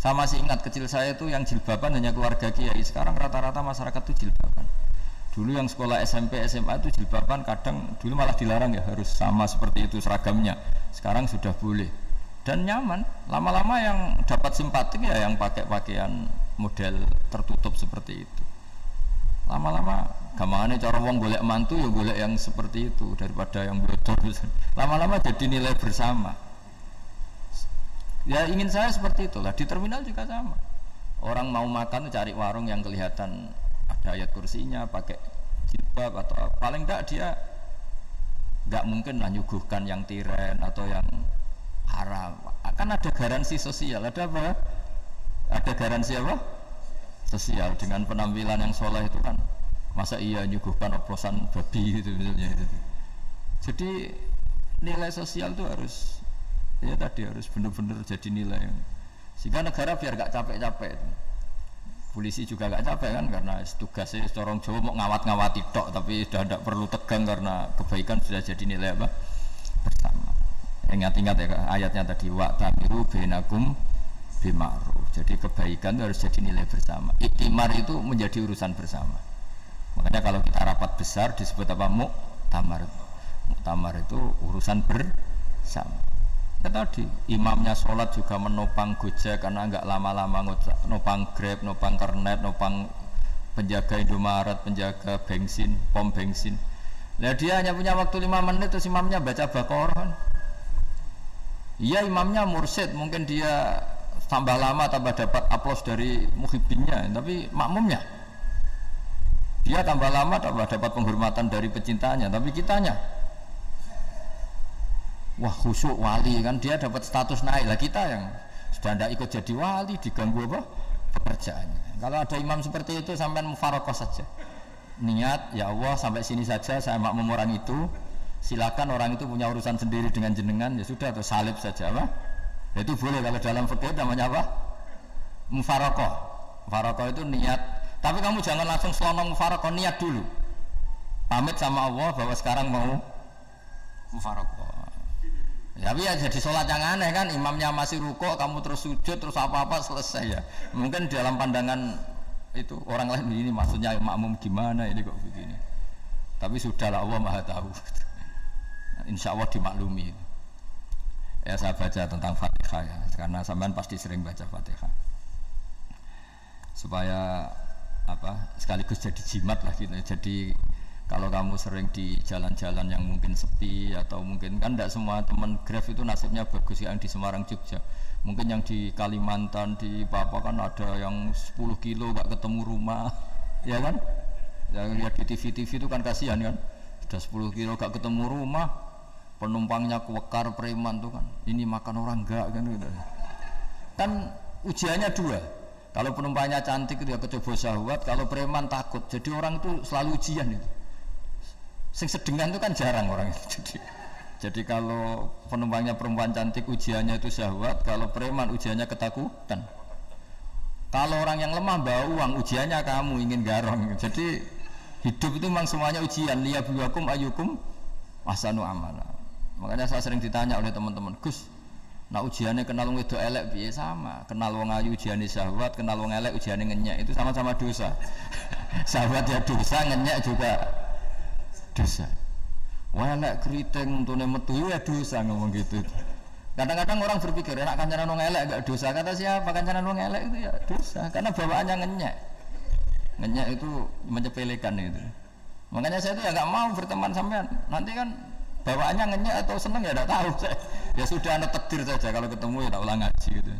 Saya masih ingat kecil saya itu yang jilbaban hanya keluarga kiai. Sekarang rata-rata masyarakat itu jilbaban. Dulu yang sekolah SMP, SMA itu jilbaban kadang dulu malah dilarang ya, harus sama seperti itu seragamnya. Sekarang sudah boleh dan nyaman. Lama-lama yang dapat simpatik ya yang pakai pakaian model tertutup seperti itu. Lama-lama gampangane cara wong golek mantu ya golek yang seperti itu daripada yang bodor. Lama-lama jadi nilai bersama. Ya ingin saya seperti itulah. Di terminal juga sama. Orang mau makan cari warung yang kelihatan ada ayat kursinya, pakai jilbab atau paling enggak dia enggak mungkin lah nyuguhkan yang tiren atau yang haram. Akan ada garansi sosial. Ada apa? Ada garansi apa? Sosial dengan penampilan yang soleh itu kan. Masa iya nyuguhkan oplosan babi gitu misalnya itu. Jadi nilai sosial itu harus ya tadi harus benar-benar jadi nilai yang sehingga negara biar gak capek-capek. Polisi juga gak capek kan karena tugasnya corong Jawa mau ngawat-ngawati tok tapi sudah tidak perlu tegang karena kebaikan sudah jadi nilai apa bersama. Ingat-ingat ya ayatnya tadi wa'tamiru bainakum bima'ruf. Jadi kebaikan itu harus jadi nilai bersama. Iktimar itu menjadi urusan bersama. Makanya kalau kita rapat besar disebut apa? Muktamar. Muktamar itu urusan bersama. Ya tadi imamnya sholat juga menopang Gojek karena enggak lama-lama nopang Grab, nopang Kernet, nopang penjaga Indomaret, penjaga bensin, pom bensin. Nah dia hanya punya waktu 5 menit terus imamnya baca Baqarah. Iya imamnya mursyid, mungkin dia tambah lama tambah dapat aplaus dari muhibbinnya, tapi makmumnya dia tambah lama tambah dapat penghormatan dari pecintanya, tapi kitanya wah khusyuk wali kan dia dapat status naik lah, kita yang sudah tidak ikut jadi wali diganggu apa pekerjaannya. Kalau ada imam seperti itu sampai mufarokoh saja niat ya Allah sampai sini saja saya makmum orang itu, silakan orang itu punya urusan sendiri dengan jenengan ya sudah atau salib saja apa itu boleh. Kalau dalam fikih namanya apa mufarokoh. Mufarokoh itu niat, tapi kamu jangan langsung selonong mufarokoh, niat dulu pamit sama Allah bahwa sekarang mau mufarokoh. Tapi ya jadi sholat yang aneh kan, imamnya masih rukuk, kamu terus sujud, terus apa-apa selesai ya. Mungkin dalam pandangan itu orang lain ini maksudnya makmum gimana ini kok begini. Tapi sudahlah Allah Maha tahu. Insya Allah dimaklumi. Ya saya baca tentang Fatihah ya, karena sampean pasti sering baca Fatihah. Supaya apa sekaligus jadi jimat lah gitu. Jadi kalau kamu sering di jalan-jalan yang mungkin sepi atau mungkin kan tidak semua teman Grab itu nasibnya bagus yang di Semarang Jogja, mungkin yang di Kalimantan di Papua kan ada yang 10 kilo gak ketemu rumah ya kan, yang lihat di TV-TV itu kan kasihan kan, sudah 10 kilo gak ketemu rumah, penumpangnya kewekar preman tuh kan, ini makan orang enggak kan gitu. Kan ujiannya dua, kalau penumpangnya cantik dia kecoba syahwat, kalau preman takut, jadi orang itu selalu ujian itu. Sing sedengan itu kan jarang orang itu. Jadi kalau penumpangnya perempuan cantik ujiannya itu syahwat, kalau preman ujiannya ketakutan. Kalau orang yang lemah bawa uang ujiannya kamu ingin garong. Jadi hidup itu memang semuanya ujian. Liyabluwakum ayyukum ahsanu amala. Makanya saya sering ditanya oleh teman-teman, Gus, nah ujiannya kenal wong wedok elek piye? Sama. Kenal wong ayu ujiannya syahwat, kenal wong elek ujiannya ngenyek, itu sama-sama dosa. Syahwat ya dosa, ngenyek juga dosa. Wah elek keriting untune metu ya dosa ngomong gitu. Kadang-kadang orang berpikir enak kancanan wong elek enggak dosa. Kata siapa kancanan wong elek itu ya dosa karena bawaannya ngenyek. Ngenyek itu menyepelekan itu. Makanya saya itu ya enggak mau berteman sampean. Nanti kan bawaannya ngenyek atau seneng ya enggak tahu. Ya sudah ana takdir saja, kalau ketemu ya tak ulang ngaji gitu.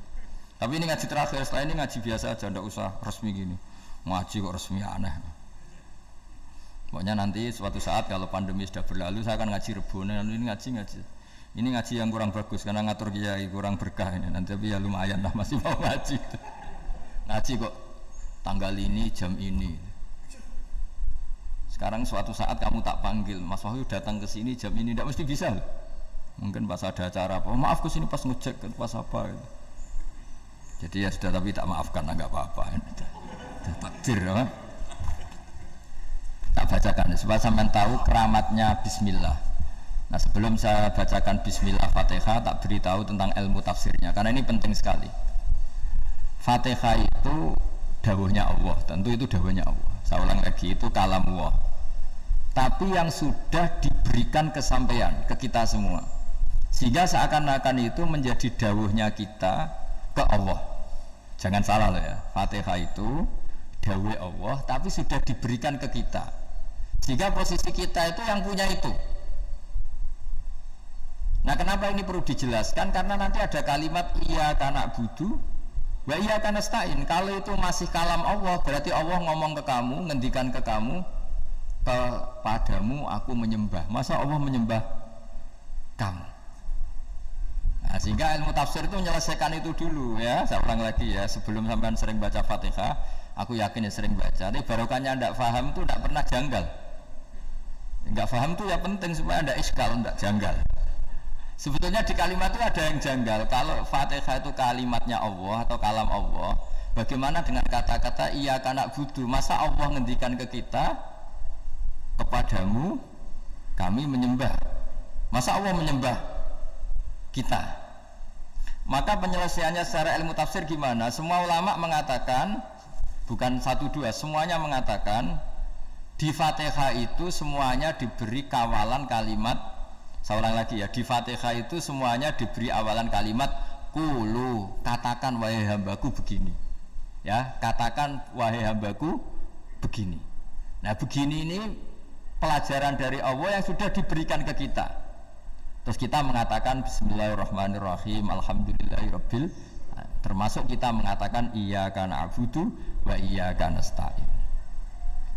Tapi ini ngaji terakhir, setelah ini ngaji biasa aja, enggak usah resmi gini. Ngaji kok resmi aneh. Pokoknya nanti suatu saat kalau pandemi sudah berlalu saya akan ngaji Rebone, lalu ini ngaji. Ini ngaji yang kurang bagus karena ngatur kiai kurang berkah ini. Nanti tapi ya lumayan lah masih mau ngaji. Ngaji kok tanggal ini jam ini. Sekarang suatu saat kamu tak panggil, Mas Wahyu datang ke sini jam ini tidak mesti bisa. Mungkin pas ada acara apa, maaf ke sini pas ngecek pas apa. Gitu. Jadi ya sudah tapi tak maafkan enggak apa-apa. Takdir apa? Tak bacakan supaya sampean tahu keramatnya bismillah. Nah, sebelum saya bacakan Bismillah Fatihah, tak beritahu tentang ilmu tafsirnya, karena ini penting sekali. Fatihah itu dawuhnya Allah, tentu itu dawuhnya Allah. Saya ulang lagi, itu kalam Allah. Tapi yang sudah diberikan kesampaian ke kita semua, sehingga seakan-akan itu menjadi dawuhnya kita ke Allah. Jangan salah loh ya, Fatihah itu dawuh Allah, tapi sudah diberikan ke kita, sehingga posisi kita itu yang punya itu. Nah, kenapa ini perlu dijelaskan? Karena nanti ada kalimat iyyaka na'budu wa iyyaka nasta'in. Kalau itu masih kalam Allah, berarti Allah ngomong ke kamu, ngendikan ke kamu, kepadamu aku menyembah. Masa Allah menyembah kamu? Nah, sehingga ilmu tafsir itu menyelesaikan itu dulu ya. Saya ulang lagi ya, sebelum sampean sering baca Fatihah, aku yakin ya sering baca. Tapi barokahnya ndak paham itu ndak pernah janggal. Enggak paham itu ya penting supaya ndak iskal, ndak janggal. Sebetulnya di kalimat itu ada yang janggal. Kalau Fatihah itu kalimatnya Allah atau kalam Allah, bagaimana dengan kata-kata iyyaka na'budu? Masa Allah ngendikan ke kita, kepadamu kami menyembah? Masa Allah menyembah kita? Maka penyelesaiannya secara ilmu tafsir gimana? Semua ulama mengatakan, bukan satu dua, semuanya mengatakan di Fatihah itu semuanya diberi kawalan kalimat. Saya ulang lagi ya, di Fatihah itu semuanya diberi awalan kalimat qulu, katakan wahai hambaku begini. Ya, katakan wahai hambaku begini. Nah, begini ini pelajaran dari Allah yang sudah diberikan ke kita. Terus kita mengatakan bismillahirrahmanirrahim, alhamdulillahirabbil, termasuk kita mengatakan iyyaka na'budu wa iyyaka nasta'in.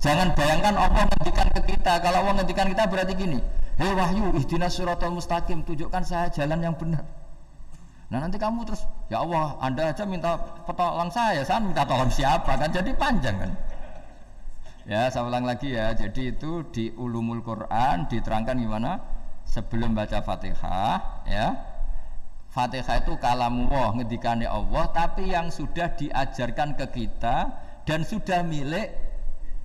Jangan bayangkan Allah ngendikan ke kita. Kalau Allah ngendikan kita berarti gini, hei wahyu ihdinas siratal mustaqim, tunjukkan saya jalan yang benar. Nah, nanti kamu terus, ya Allah, Anda aja minta pertolongan saya minta tolong siapa? Kan jadi panjang kan. Ya, saya ulang lagi ya. Jadi itu di Ulumul Quran diterangkan gimana? Sebelum baca Fatihah ya. Fatihah itu kalamullah, ngendikane Allah, tapi yang sudah diajarkan ke kita dan sudah milik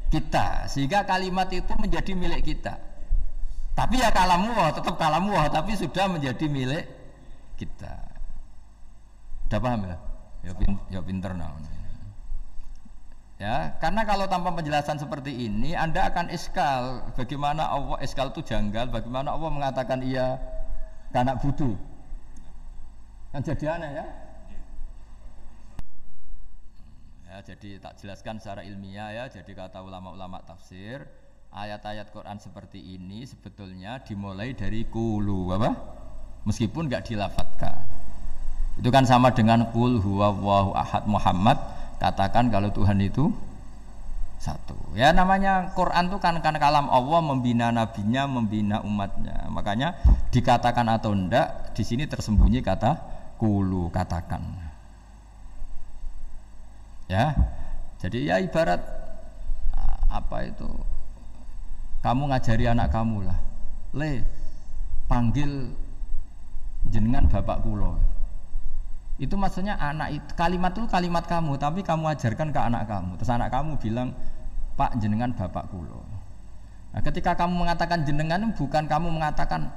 kita, sehingga kalimat itu menjadi milik kita. Tapi ya kalamullah, tetap kalamullah, tapi sudah menjadi milik kita. Udah paham ya? Ya pinter namanya. Ya, karena kalau tanpa penjelasan seperti ini, Anda akan iskal. Bagaimana Allah, iskal itu janggal. Bagaimana Allah mengatakan iya karena butuh? Kan jadi aneh ya? Ya, jadi tak jelaskan secara ilmiah ya. Jadi kata ulama-ulama tafsir, ayat-ayat Quran seperti ini sebetulnya dimulai dari qulu, apa? Meskipun nggak dilafatkan. Itu kan sama dengan qul huwallahu ahad Muhammad, katakan kalau Tuhan itu satu. Ya, namanya Quran itu kan kalam Allah, membina nabinya, membina umatnya. Makanya dikatakan atau enggak, di sini tersembunyi kata qulu, katakan. Ya, jadi ya ibarat apa itu, kamu ngajari anak kamu lah, panggil jenengan bapak kulo. Itu maksudnya anak itu, kalimat itu kalimat kamu, tapi kamu ajarkan ke anak kamu. Terus anak kamu bilang, Pak, jenengan bapak kulo. Nah, ketika kamu mengatakan jenengan, bukan kamu mengatakan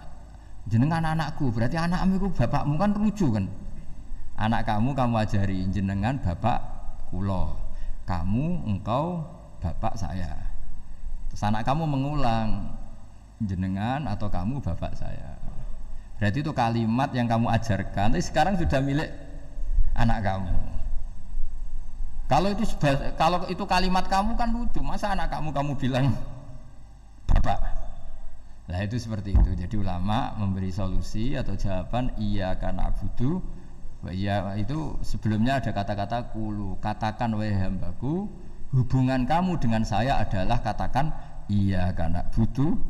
jenengan anakku, berarti anakmu itu bapakmu, kan lucu kan? Anak kamu ajari jenengan bapak kulo, kamu engkau bapak saya. Terus anak kamu mengulang, jenengan atau kamu bapak saya. Berarti itu kalimat yang kamu ajarkan, tapi sekarang sudah milik anak kamu. Kalau itu kalimat kamu kan lucu, masa anak kamu bilang bapak? Nah, itu seperti itu. Jadi ulama memberi solusi atau jawaban iyyaka na'budu wa iya, itu sebelumnya ada kata-kata qulu, katakan wahai hambaku, hubungan kamu dengan saya adalah katakan iyyaka na'budu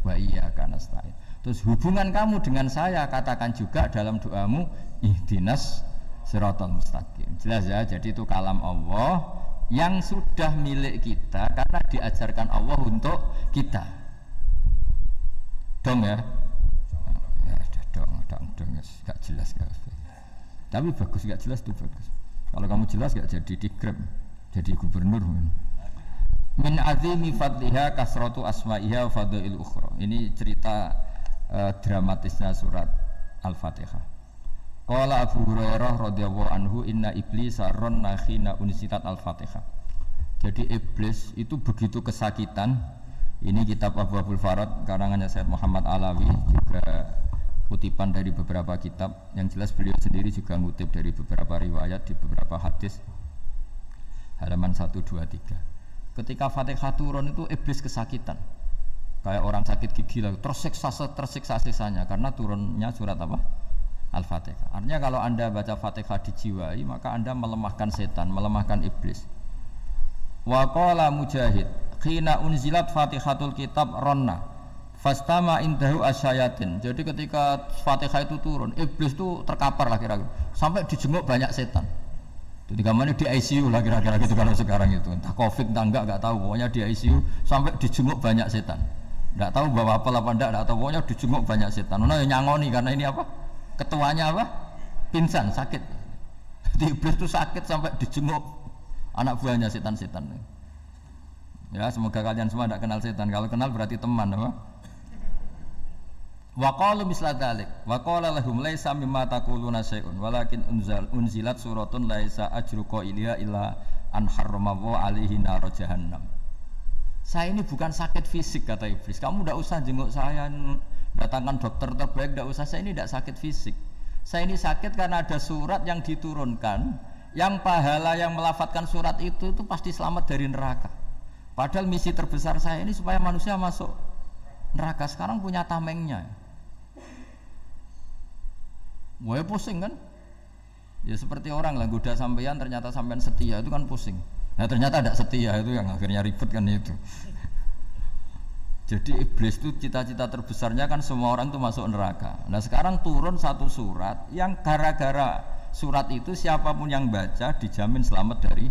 wa iyyaka nasta'in. Terus hubungan kamu dengan saya katakan juga dalam doamu ihdinas siratal mustaqim. Jelas ya, jadi itu kalam Allah yang sudah milik kita karena diajarkan Allah untuk kita. Dong ya? Ya dong, gak jelas gak. Tapi bagus, gak jelas itu bagus. Kalau kamu jelas gak jadi dikrem, jadi gubernur. Min azimi fadliha kasratu asma'iha fadail ukhra. Ini cerita dramatisnya surat Al-Fatihah. Qala Abu Hurairah radhiyallahu anhu inna iblisa ranna khina unzilat Al-Fatihah. Jadi iblis itu begitu kesakitan. Ini kitab Abu Abul Farad karangannya Syekh Muhammad Alawi, juga kutipan dari beberapa kitab. Yang jelas beliau sendiri juga ngutip dari beberapa riwayat di beberapa hadis. Halaman 123. Ketika Fatihah turun itu iblis kesakitan. Kayak orang sakit gigi lah, tersiksa-siksanya karena turunnya surat apa? Al-Fatihah. Artinya kalau Anda baca Fatihah dijiwai, maka Anda melemahkan setan, melemahkan iblis. Wa qala Mujahid, khina unzilat Fatihatul Kitab ronna fastama indahu asyayatin. Jadi ketika Fatihah itu turun, iblis itu terkapar lah kira-kira. Sampai dijenguk banyak setan. Jadi kamarnya di ICU lah kira-kira gitu kalau sekarang itu. Entah Covid entah enggak tahu, pokoknya di ICU sampai dijenguk banyak setan. Enggak tahu bawa apa enggak tahu, pokoknya dijenguk banyak setan. Nah nyangoni karena ini apa? Ketuanya apa? Pingsan, sakit. Jadi iblis itu sakit sampai dijenguk anak buahnya setan-setan. Ya, semoga kalian semua tidak kenal setan. Kalau kenal berarti teman, apa? Wa qalu misla dzalik. Wa qala lahum laisa mimma taquluna syai'un walakin unzilat suratun laisa ajru qailiha illa an harramahu alaihi nar jahannam. Saya ini bukan sakit fisik kata iblis. Kamu tidak usah jenguk saya, datangkan dokter terbaik, tidak usah. Saya ini tidak sakit fisik. Saya ini sakit karena ada surat yang diturunkan, yang pahala yang melafadzkan surat itu pasti selamat dari neraka. Padahal misi terbesar saya ini supaya manusia masuk neraka. Sekarang punya tamengnya. Wah pusing kan? Ya seperti orang lah goda sampean ternyata sampean setia itu kan pusing. Nah ternyata tidak setia itu yang akhirnya ribet kan itu. Jadi iblis itu cita-cita terbesarnya kan semua orang itu masuk neraka. Nah sekarang turun satu surat yang gara-gara surat itu siapapun yang baca dijamin selamat dari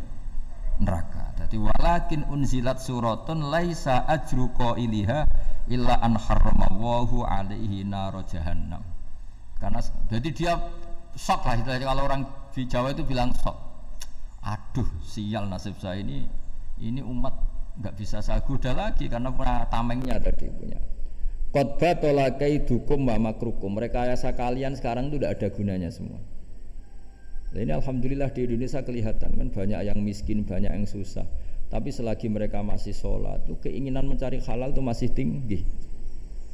neraka. Jadi walakin unzilat suratun laisa ajru qailiha illa an harramahu alaihi nar jahannam. Karena jadi dia shock lah itu. Kalau orang di Jawa itu bilang shock. Aduh sial nasib saya ini umat nggak bisa saya goda lagi karena punya tamengnya tadi punya. Qad batala kaidukum wa makrukum. Rekayasa kalian sekarang itu tidak ada gunanya semua. Nah, ini alhamdulillah di Indonesia kelihatan kan banyak yang miskin, banyak yang susah. Tapi selagi mereka masih sholat, itu keinginan mencari halal itu masih tinggi.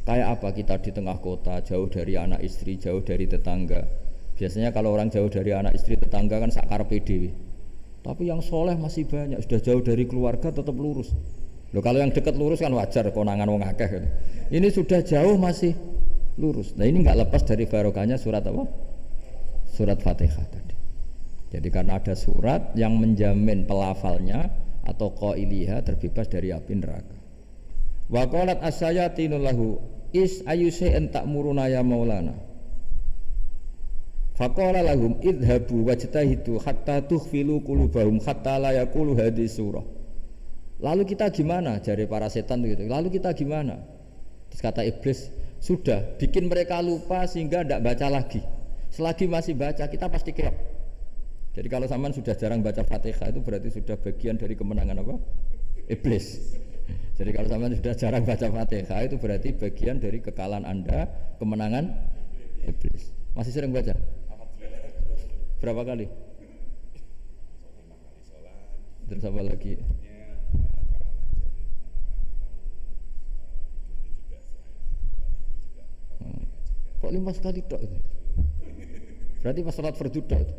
Kayak apa kita di tengah kota, jauh dari anak istri, jauh dari tetangga. Biasanya kalau orang jauh dari anak istri, tetangga kan sakar PDW. Tapi yang soleh masih banyak, sudah jauh dari keluarga tetap lurus. Loh kalau yang dekat lurus kan wajar, konangan wong akeh gitu. Ini sudah jauh masih lurus. Nah ini nggak lepas dari barokahnya surat apa? Surat Fatihah tadi. Jadi karena ada surat yang menjamin pelafalnya atau qailiha terbebas dari api neraka. Wa qalat as-sayatinu lahu is ayyusa'in ta'muruna ya maulana. Faqala lahum idhabu wajtahidu hatta tukhfilu qulubahum hatta la yaqulu hadhihi surah. Lalu kita gimana? Jari para setan gitu. Lalu kita gimana? Terus kata iblis, sudah bikin mereka lupa sehingga tidak baca lagi. Selagi masih baca kita pasti keok. Jadi kalau sampean sudah jarang baca Fatihah itu berarti sudah bagian dari kemenangan apa? Iblis. Jadi kalau sampean sudah jarang baca Fatihah itu berarti bagian dari kekalahan Anda, kemenangan iblis. Masih sering baca? Berapa kali? Terus apa lagi? Kok 5 kali tok itu? Berarti pas salat fardu tok itu.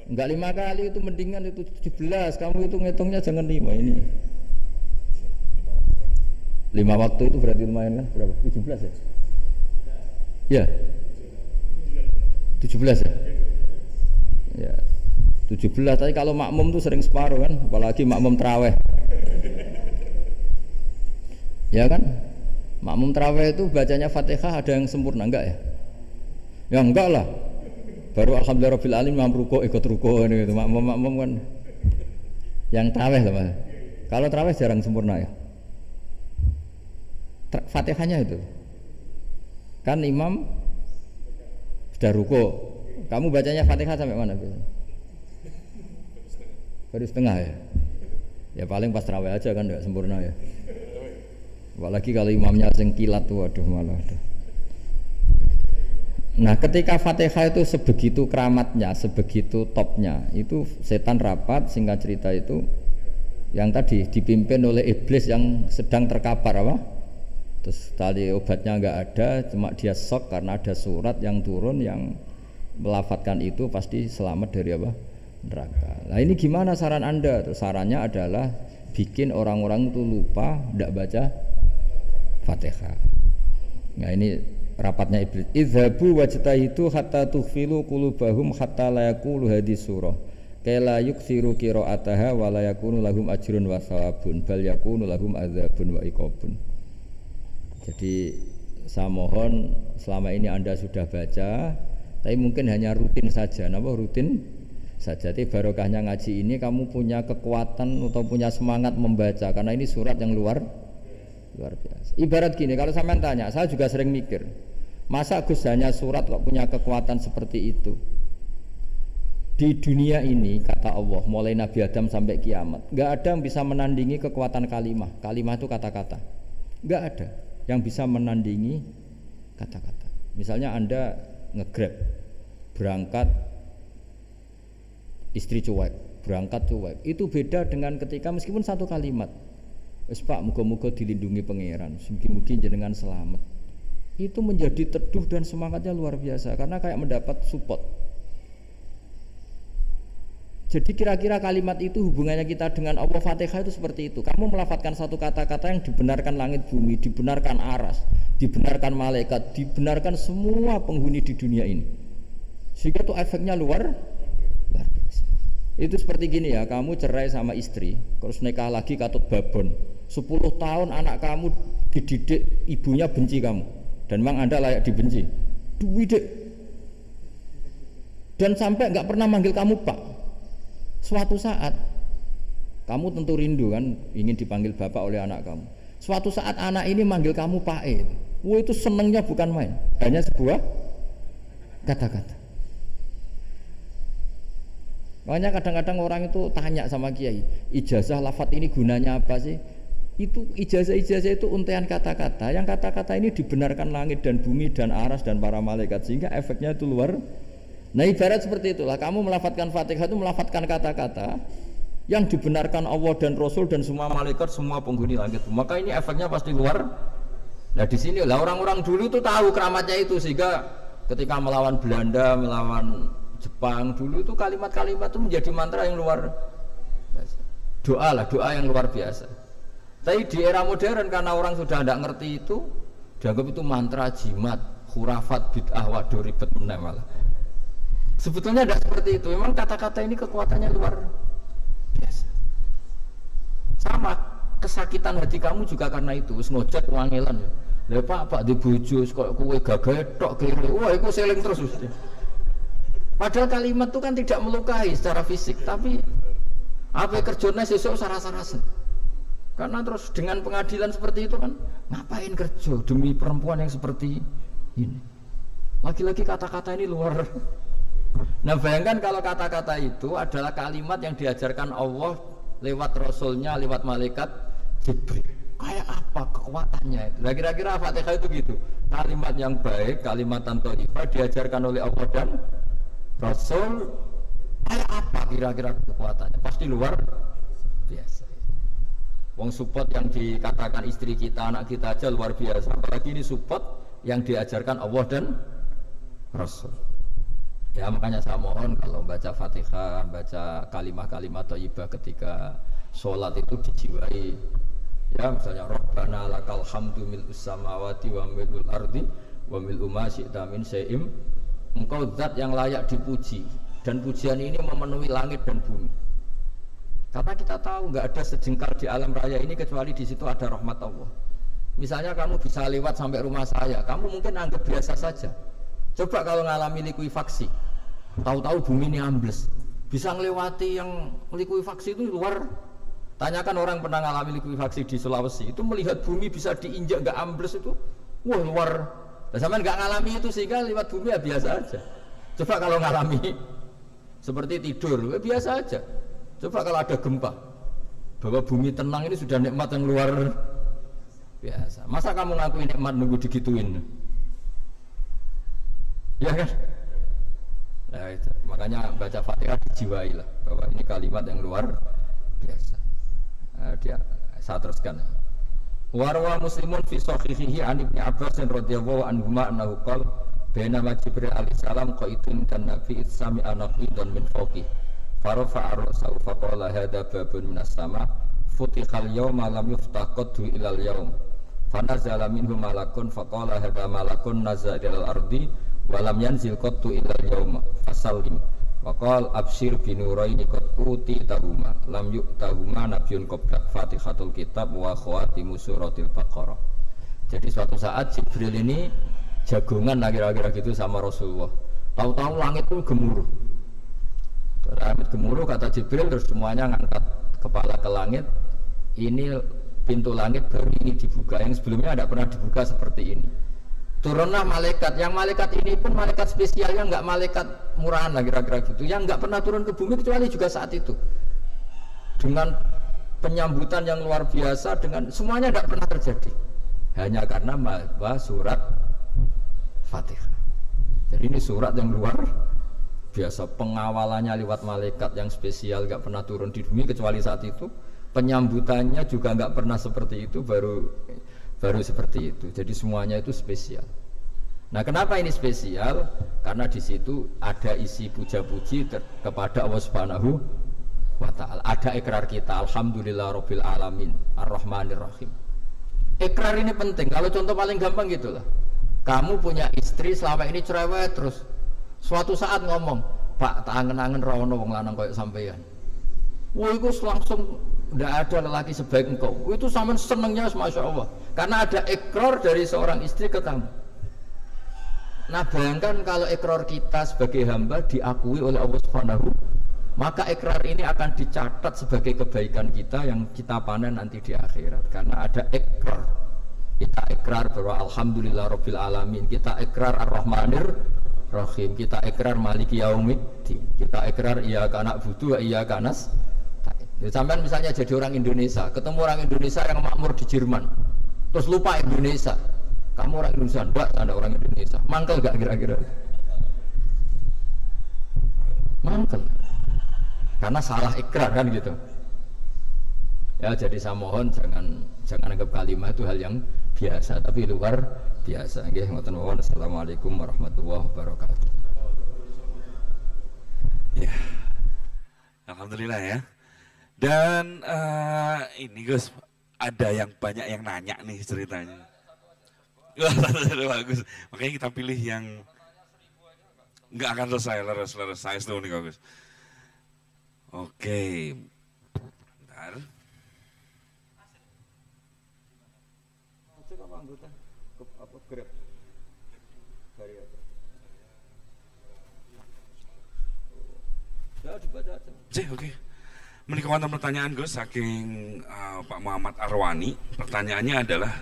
Enggak 5 kali itu mendingan itu 17. Kamu itu ngitungnya jangan 5 ini. 5 waktu itu berarti lumayan kan? Berapa? 17 ya? Ya. 17 ya? Ya. 17 tapi kalau makmum tuh sering separuh kan, apalagi makmum tarawih. Ya kan? Makmum tarawih itu bacanya Fatihah ada yang sempurna enggak ya? Ya enggak lah. Baru alhamdulillahirabbil alamin mampu ruku ikut ruku gitu. Makmum kan yang tarawih lah Mas. Kalau tarawih jarang sempurna ya. Fatihahnya itu. Kan imam sudah ruku. Kamu bacanya Fatihah sampai mana biasanya? Baru setengah ya. Ya paling pas tarawih aja kan enggak sempurna ya. Apalagi kalau imamnya sing kilat tuh waduh malah aduh. Nah, ketika Fatihah itu sebegitu keramatnya, sebegitu topnya, itu setan rapat, singkat cerita itu yang tadi dipimpin oleh iblis yang sedang terkapar apa? Terus tali obatnya nggak ada, cuma dia shock karena ada surat yang turun yang melafatkan itu pasti selamat dari apa? Neraka. Nah, ini gimana saran Anda? Terus sarannya adalah bikin orang-orang itu lupa tidak baca Fatihah. Nah, ini rapatnya iblis. Idzabu wajtahidu hatta tughfilu qulubahum hatta la yaqulu hadis surah. Kala yuksiru qira'ataha wa la yakunu lahum ajrun wa thawabun bal yakunu lahum adzabun wa iqabun. Jadi saya mohon selama ini Anda sudah baca, tapi mungkin hanya rutin saja. Napa rutin saja? Jadi barokahnya ngaji ini kamu punya kekuatan atau punya semangat membaca karena ini surat yang luar biasa. Ibarat gini, kalau sampean tanya, saya juga sering mikir, masa Gus hanya surat kok punya kekuatan seperti itu? Di dunia ini kata Allah, mulai Nabi Adam sampai kiamat, nggak ada yang bisa menandingi kekuatan kalimah. Kalimah itu kata-kata, nggak ada yang bisa menandingi kata-kata. Misalnya Anda nge-grab, berangkat istri cuek, berangkat cuek, itu beda dengan ketika meskipun satu kalimat, wes Pak, muga-muga dilindungi pangeran, mungkin jenengan selamat. Itu menjadi teduh dan semangatnya luar biasa karena kayak mendapat support. Jadi kira-kira kalimat itu hubungannya kita dengan Allah. Fatihah itu seperti itu. Kamu melafadzkan satu kata-kata yang dibenarkan langit bumi, dibenarkan aras, dibenarkan malaikat, dibenarkan semua penghuni di dunia ini. Sehingga itu efeknya luar biasa. Itu seperti gini ya, kamu cerai sama istri, terus nikah lagi katut babon. 10 tahun anak kamu dididik, ibunya benci kamu, dan memang Anda layak dibenci. Duwidek. Dan sampai nggak pernah manggil kamu Pak. Suatu saat kamu tentu rindu kan, ingin dipanggil bapak oleh anak kamu. Suatu saat anak ini manggil kamu Pak E. Wah, itu senengnya bukan main, hanya sebuah kata-kata. Makanya kadang-kadang orang itu tanya sama kiai, ijazah lafadz ini gunanya apa sih? Itu ijazah-ijazah itu untaian kata-kata. Yang kata-kata ini dibenarkan langit dan bumi dan aras dan para malaikat, sehingga efeknya itu luar. Nah, ibarat seperti itulah, kamu melafadzkan Fatihah itu melafadzkan kata-kata yang dibenarkan Allah dan Rasul dan semua malaikat, semua penghuni langit. Maka ini efeknya pasti luar. Nah, di sini lah orang-orang dulu itu tahu keramatnya itu, sehingga ketika melawan Belanda, melawan Jepang dulu itu kalimat-kalimat itu menjadi mantra yang luar biasa. Doa lah, doa yang luar biasa. Tapi di era modern karena orang sudah tidak ngerti itu, dianggap itu mantra, jimat, khurafat, bid'ah, waduh ribet meneh malah. Sebetulnya tidak seperti itu. Memang kata-kata ini kekuatannya luar biasa. Sama kesakitan hati kamu juga karena itu. Ngojek wangilan ya. Lah Pak di bojo kok kowe gagah tok kene. Wah, iku seling terus mesti. Padahal kalimat itu kan tidak melukai secara fisik, tapi apa kerjanya sesuk sarasa-sarasa. Karena terus dengan pengadilan seperti itu kan, ngapain kerja demi perempuan yang seperti ini? Lagi-lagi kata-kata ini luar. Nah, bayangkan kalau kata-kata itu adalah kalimat yang diajarkan Allah lewat Rasulnya, lewat malaikat Jibril. Kayak apa kekuatannya? Nah, kira-kira Fatihah itu gitu. Kalimat yang baik, kalimat thayyibah diajarkan oleh Allah dan Rasul. Kayak apa kira-kira kekuatannya? Pasti luar biasa. Wong support yang dikatakan istri kita, anak kita aja luar biasa. Apalagi ini support yang diajarkan Allah dan Rasul. Ya, makanya saya mohon kalau baca Fatihah, baca kalimat-kalimat thayyibah ketika sholat itu dijiwai. Ya, misalnya Rabbana lakal hamdu mil'us samawati wa mil'ul ardi wa mil'u ma syi'ta min syai'im. Engkau zat yang layak dipuji, dan pujian ini memenuhi langit dan bumi. Karena kita tahu nggak ada sejengkal di alam raya ini kecuali di situ ada rahmat Allah. Misalnya kamu bisa lewat sampai rumah saya, kamu mungkin anggap biasa saja. Coba kalau ngalami likuifaksi, tahu-tahu bumi ini ambles, bisa ngelewati yang likuifaksi itu luar. Tanyakan orang pernah ngalami likuifaksi di Sulawesi, itu melihat bumi bisa diinjak nggak ambles itu, wah luar. Dan sampai nggak ngalami itu sehingga lewat bumi ya biasa aja. Coba kalau ngalami seperti tidur, ya biasa aja. Coba kalau ada gempa, bahwa bumi tenang ini sudah nikmat yang luar biasa. Masa kamu ngakuin nikmat nunggu digituin? Ya kan? Nah, itu. Makanya baca Fatihah dijiwai lah bahwa ini kalimat yang luar biasa. Nah, saya teruskan. Warwa Muslimun fi sahihihi an Ibnu Abbas radhiyallahu anhuma annahu qala bainama Jibril alaihi salam qaitun dan Nabi sami anaqidan min fawqi farafa'a ra'sahu faqala hadza babun minas sama futihal yawma lam yuftah qaddu ilal yawm fanazala minhu malakun faqala hadza malakun nazala ilal ardi wa lam yanzil qaddu ilal yawma fasallim waqal abshir binuraini qad utitahuma lam yu'tahuma nabiyyun qablak fatihatul kitab wa khawatimu suratil baqarah. Jadi suatu saat Jibril ini jagongan kira-kira gitu sama Rasulullah. Tahu-tahu langit itu gemuruh. Langit gemuruh kata Jibril, terus semuanya ngangkat kepala ke langit. Ini pintu langit baru ini dibuka, yang sebelumnya tidak pernah dibuka seperti ini. Turunlah malaikat, yang malaikat ini pun malaikat spesialnya nggak malaikat murahan lah kira-kira gitu, yang nggak pernah turun ke bumi kecuali juga saat itu dengan penyambutan yang luar biasa, dengan semuanya tidak pernah terjadi hanya karena surat Fatihah. Jadi ini surat yang luar biasa, pengawalannya lewat malaikat yang spesial, nggak pernah turun di bumi kecuali saat itu, penyambutannya juga nggak pernah seperti itu, baru seperti itu. Jadi semuanya itu spesial. Nah, kenapa ini spesial? Karena di situ ada isi puja-puji kepada Allah Subhanahu wa Ta'ala. Ada ikrar kita, alhamdulillahirabbil alamin, arrahmanir rahim. Ikrar ini penting. Kalau contoh paling gampang gitulah. Kamu punya istri selama ini cerewet terus. Suatu saat ngomong, "Pak, tak angen-angen ra ono wong lanang koyo sampeyan." Wah, itu langsung tidak ada lelaki sebaik engkau. Itu sama senangnya, masya Allah. Karena ada ikrar dari seorang istri ke kamu. Nah, bayangkan kalau ikrar kita sebagai hamba diakui oleh Allah Subhanahu, maka ikrar ini akan dicatat sebagai kebaikan kita yang kita panen nanti di akhirat. Karena ada ikrar. Kita ikrar bahwa alhamdulillahirabbil alamin. Kita ikrar ar-rahmanir rahim. Kita ikrar maliki yaumiddin. Kita ikrar iyyaka na'budu wa iyyaka nasta'in. Sampai misalnya jadi orang Indonesia, ketemu orang Indonesia yang makmur di Jerman, terus lupa Indonesia. Kamu orang Indonesia, enggak, ada orang Indonesia. Mangkel gak kira-kira? Mangkel. Karena salah ikrar kan gitu. Ya, jadi saya mohon jangan anggap kalimat itu hal yang biasa, tapi luar biasa. Nggih, ngoten mawon. Assalamualaikum warahmatullahi wabarakatuh. Ya. Alhamdulillah ya. Dan ini Gus, ada yang banyak yang nanya nih ceritanya. Wah, bagus. Makanya kita pilih yang nggak akan selesai dulu nih Gus. Oke. Bentar. Oke. Menikah pertanyaan Gus saking Pak Muhammad Arwani. Pertanyaannya adalah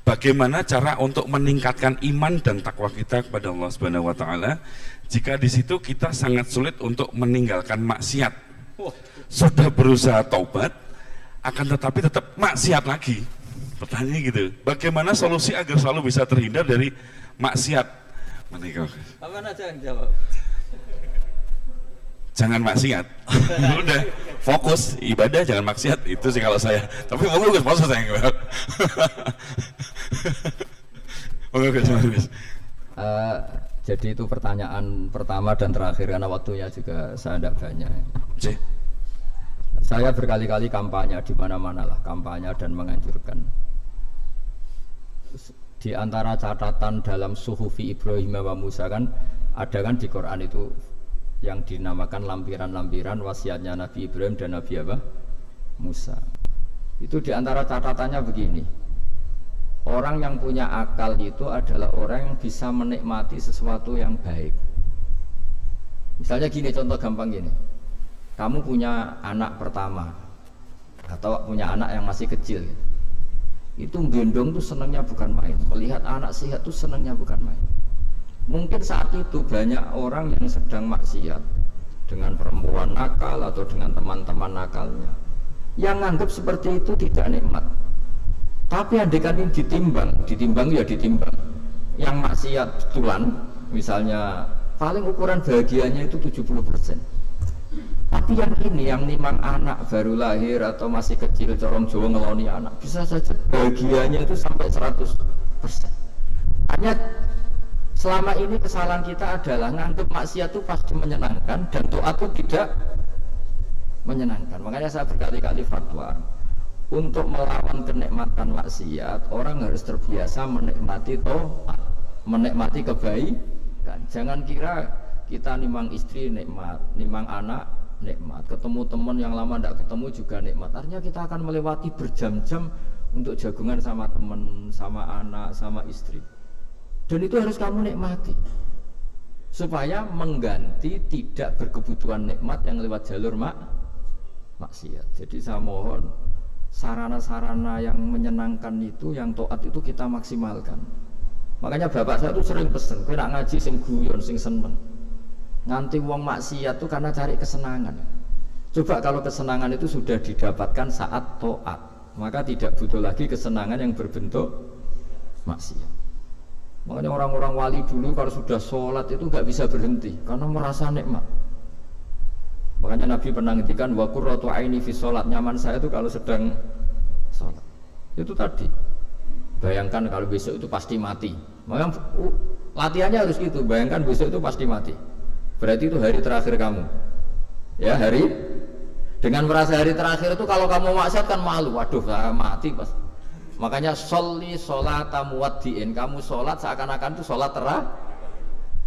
bagaimana cara untuk meningkatkan iman dan takwa kita kepada Allah Subhanahu wa Ta'ala jika di situ kita sangat sulit untuk meninggalkan maksiat. Sudah berusaha taubat akan tetapi tetap maksiat lagi. Pertanyaannya gitu. Bagaimana solusi agar selalu bisa terhindar dari maksiat? Menikah. Apa aja yang jawab? Jangan maksiat. Udah fokus ibadah, jangan maksiat. Itu sih kalau saya. Tapi bagus maksud saya. Jadi itu pertanyaan pertama dan terakhir karena waktunya juga saya tidak banyak. Saya berkali-kali kampanye di mana-mana lah, kampanye dan menganjurkan. Di antara catatan dalam Suhufi Ibrahim wa Musa kan ada kan di Quran itu yang dinamakan lampiran-lampiran wasiatnya Nabi Ibrahim dan Nabi Musa. Itu diantara catatannya begini, orang yang punya akal itu adalah orang yang bisa menikmati sesuatu yang baik. Misalnya gini, contoh gampang gini, kamu punya anak pertama atau punya anak yang masih kecil, itu gendong tuh senangnya bukan main, melihat anak sehat tuh senangnya bukan main. Mungkin saat itu banyak orang yang sedang maksiat dengan perempuan nakal atau dengan teman-teman nakalnya yang anggap seperti itu tidak nikmat. Tapi andaikan ini ditimbang ya ditimbang, yang maksiat betulan misalnya paling ukuran bahagianya itu 70%. Tapi yang ini, yang nimang anak baru lahir atau masih kecil, corong Jawa ngeloni anak, bisa saja bahagianya itu sampai 100%. Hanya selama ini kesalahan kita adalah nganggep maksiat itu pasti menyenangkan dan taat itu tidak menyenangkan. Makanya saya berkali-kali fatwa, untuk melawan kenikmatan maksiat, orang harus terbiasa menikmati taat, menikmati kebaikan. Jangan kira kita nimang istri nikmat, nimang anak nikmat, ketemu teman yang lama tidak ketemu juga nikmat. Artinya kita akan melewati berjam-jam untuk jagungan sama teman, sama anak, sama istri. Dan itu harus kamu nikmati supaya mengganti tidak berkebutuhan nikmat yang lewat jalur maksiat. Jadi saya mohon sarana-sarana yang menyenangkan itu, yang taat itu kita maksimalkan. Makanya bapak saya tuh sering pesen, kowe nak ngaji sing guyon, sing seneng. Nganti wong maksiat tuh karena cari kesenangan. Coba kalau kesenangan itu sudah didapatkan saat taat, maka tidak butuh lagi kesenangan yang berbentuk maksiat. Makanya orang-orang wali dulu kalau sudah sholat itu nggak bisa berhenti karena merasa nikmat. Makanya Nabi pernah ngendikan wa qurratu aini fi sholat, nyaman saya itu kalau sedang sholat. Itu tadi. Bayangkan kalau besok itu pasti mati. Makanya latihannya harus gitu. Bayangkan besok itu pasti mati. Berarti itu hari terakhir kamu. Ya, hari dengan merasa hari terakhir itu kalau kamu maksiat kan malu. Waduh, saya mati pas. Makanya sholli sholata muwaddiin, kamu sholat seakan-akan itu sholat terakhir.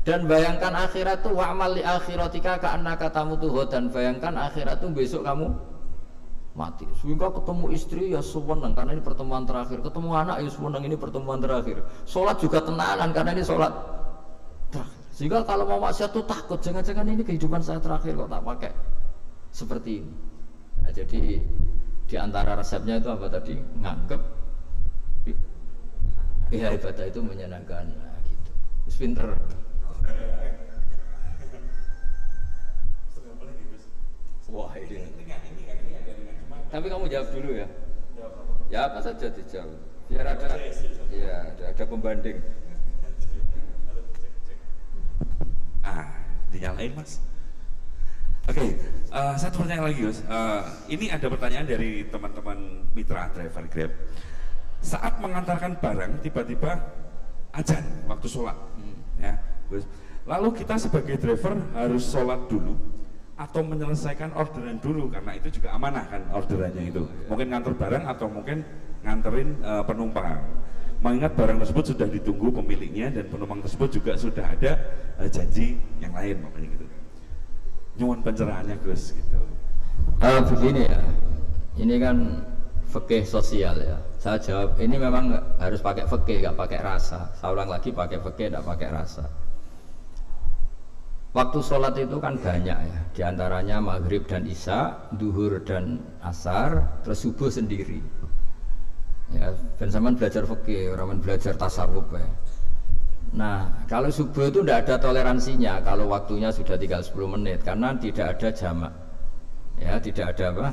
Dan bayangkan akhirat itu wa'mal li akhiratika ka'annaka tamutu, dan bayangkan akhirat itu besok kamu mati. Sehingga ketemu istri ya seneng karena ini pertemuan terakhir, ketemu anak ya seneng ini pertemuan terakhir. Sholat juga tenanan karena ini sholat terakhir. Sehingga kalau mau maksiat tuh takut, jangan-jangan ini kehidupan saya terakhir kok tak pakai seperti ini. Nah, jadi di antara resepnya itu apa tadi? Nganggep ya ibadah itu menyenangkan, nah, gitu. Terus pinter. Wah ini. Tapi kamu jawab dulu ya. Ya apa saja dijawab. Biar ada, ya ada pembanding. Dinyalain mas. Oke, satu pertanyaan lagi Gus. Ini ada pertanyaan dari teman-teman mitra driver Grab. Saat mengantarkan barang tiba-tiba azan waktu sholat, ya, Gus. Lalu kita sebagai driver harus sholat dulu atau menyelesaikan orderan dulu karena itu juga amanah kan orderannya itu. Mungkin nganter barang atau mungkin nganterin penumpang. Mengingat barang tersebut sudah ditunggu pemiliknya dan penumpang tersebut juga sudah ada janji yang lain, makanya gitu. Nyuwun pencerahannya Gus gitu. Begini ya, ini kan fikih sosial ya. Saya jawab ini memang harus pakai fikih, nggak pakai rasa. Saya ulang lagi, pakai fikih, nggak pakai rasa. Waktu sholat itu kan banyak ya, diantaranya maghrib dan isya, duhur dan asar, terus subuh sendiri. Ya, dan zaman belajar fikih, orang belajar tasawuf ya. Nah, kalau subuh itu tidak ada toleransinya kalau waktunya sudah tinggal 10 menit karena tidak ada jamak. Ya, tidak ada apa?